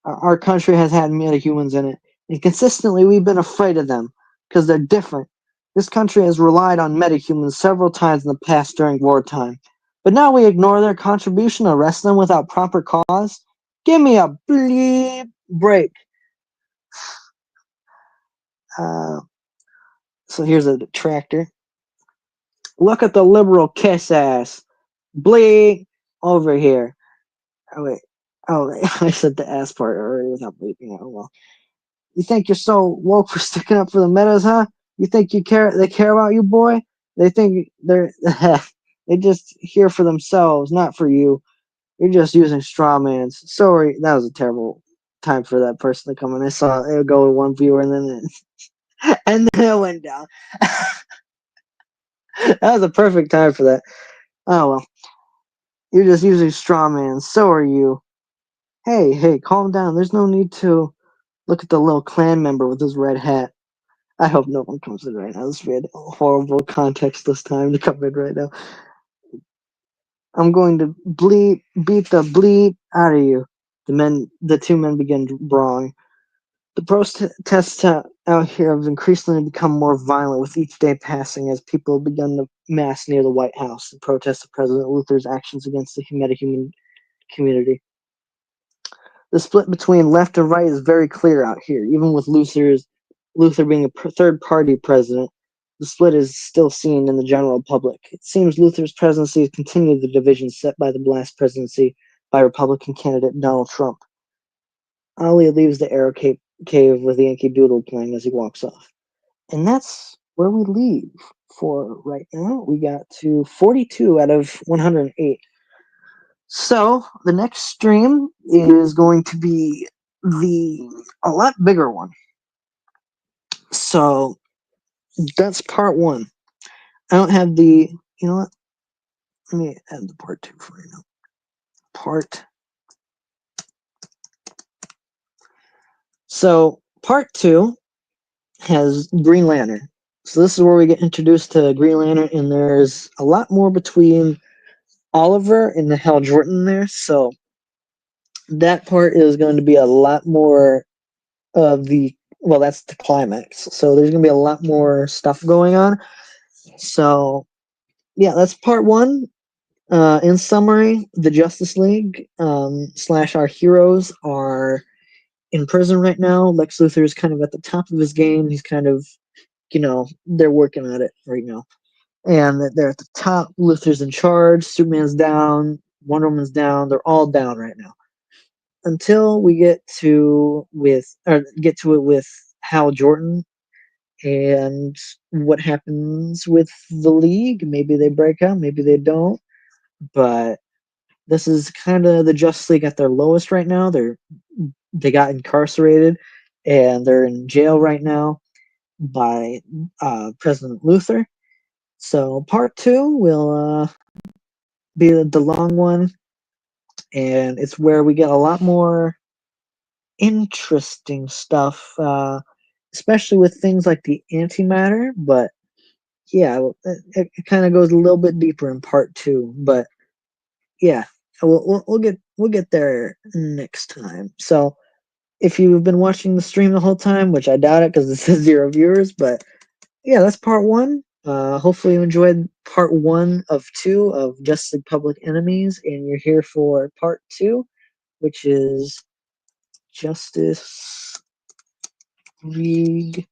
has had metahumans in it. And consistently, we've been afraid of them because they're different. This country has relied on metahumans several times in the past during wartime. But now we ignore their contribution, arrest them without proper cause? Give me a bleep break. So here's a detractor. Look at the liberal kiss ass. Bleep over here. Oh, wait. I said the ass part already without bleeping. Oh, well. You think you're so woke for sticking up for the metas, huh? You think they care about you, boy? They think they just here for themselves, not for you. You're just using straw mans. Sorry, that was a terrible time for that person to come in. I saw it would go with one viewer and then it went down. That was a perfect time for that. Oh well, you're just using straw man. So are you. Hey, calm down. There's no need to look at the little clan member with his red hat. I hope no one comes in right now. This would be a horrible contextless time to come in right now. I'm going to beat the bleep out of you. The two men begin brawling. The protests out here have increasingly become more violent with each day passing as people begun to mass near the White House and protest President Luther's actions against the metahuman community. The split between left and right is very clear out here. Even with Luther being a third party president, the split is still seen in the general public. It seems Luther's presidency has continued the division set by the last presidency by Republican candidate Donald Trump. Ali leaves the arrow cave with the Yankee Doodle playing as he walks off. And that's where we leave for right now. We got to 42 out of 108. So the next stream is going to be a lot bigger one. So that's part one. I don't have the, you know what? Let me add the part two for you now. So part two has Green Lantern. So this is where we get introduced to Green Lantern, and there's a lot more between Oliver and the Hal Jordan there. So that part is going to be a lot more of that's the climax. So there's going to be a lot more stuff going on. So yeah, that's part one. In summary, the Justice League slash our heroes are in prison right now. Lex Luthor is kind of at the top of his game. He's kind of, they're working at it right now. And they're at the top. Luthor's in charge. Superman's down. Wonder Woman's down. They're all down right now. Until we get to it with Hal Jordan and what happens with the League. Maybe they break up, maybe they don't. But this is kind of the Justice League at their lowest right now. They got incarcerated and they're in jail right now by President Luthor. So part two will be the long one, and it's where we get a lot more interesting stuff, especially with things like the antimatter. But yeah, it kind of goes a little bit deeper in part two. But yeah, we'll get there next time. So if you've been watching the stream the whole time, which I doubt it because it says 0 viewers, but yeah, that's part one. Hopefully you enjoyed part one of two of Justice League Public Enemies, and you're here for part two, which is Justice League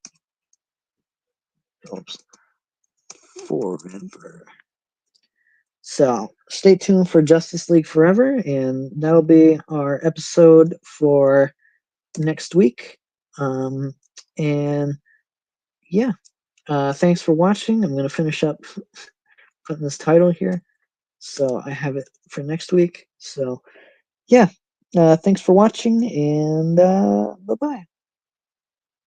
Forever. So stay tuned for Justice League Forever, and that'll be our episode for next week. And yeah, thanks for watching. I'm going to finish up putting this title here, so I have it for next week. So yeah, thanks for watching, and bye-bye.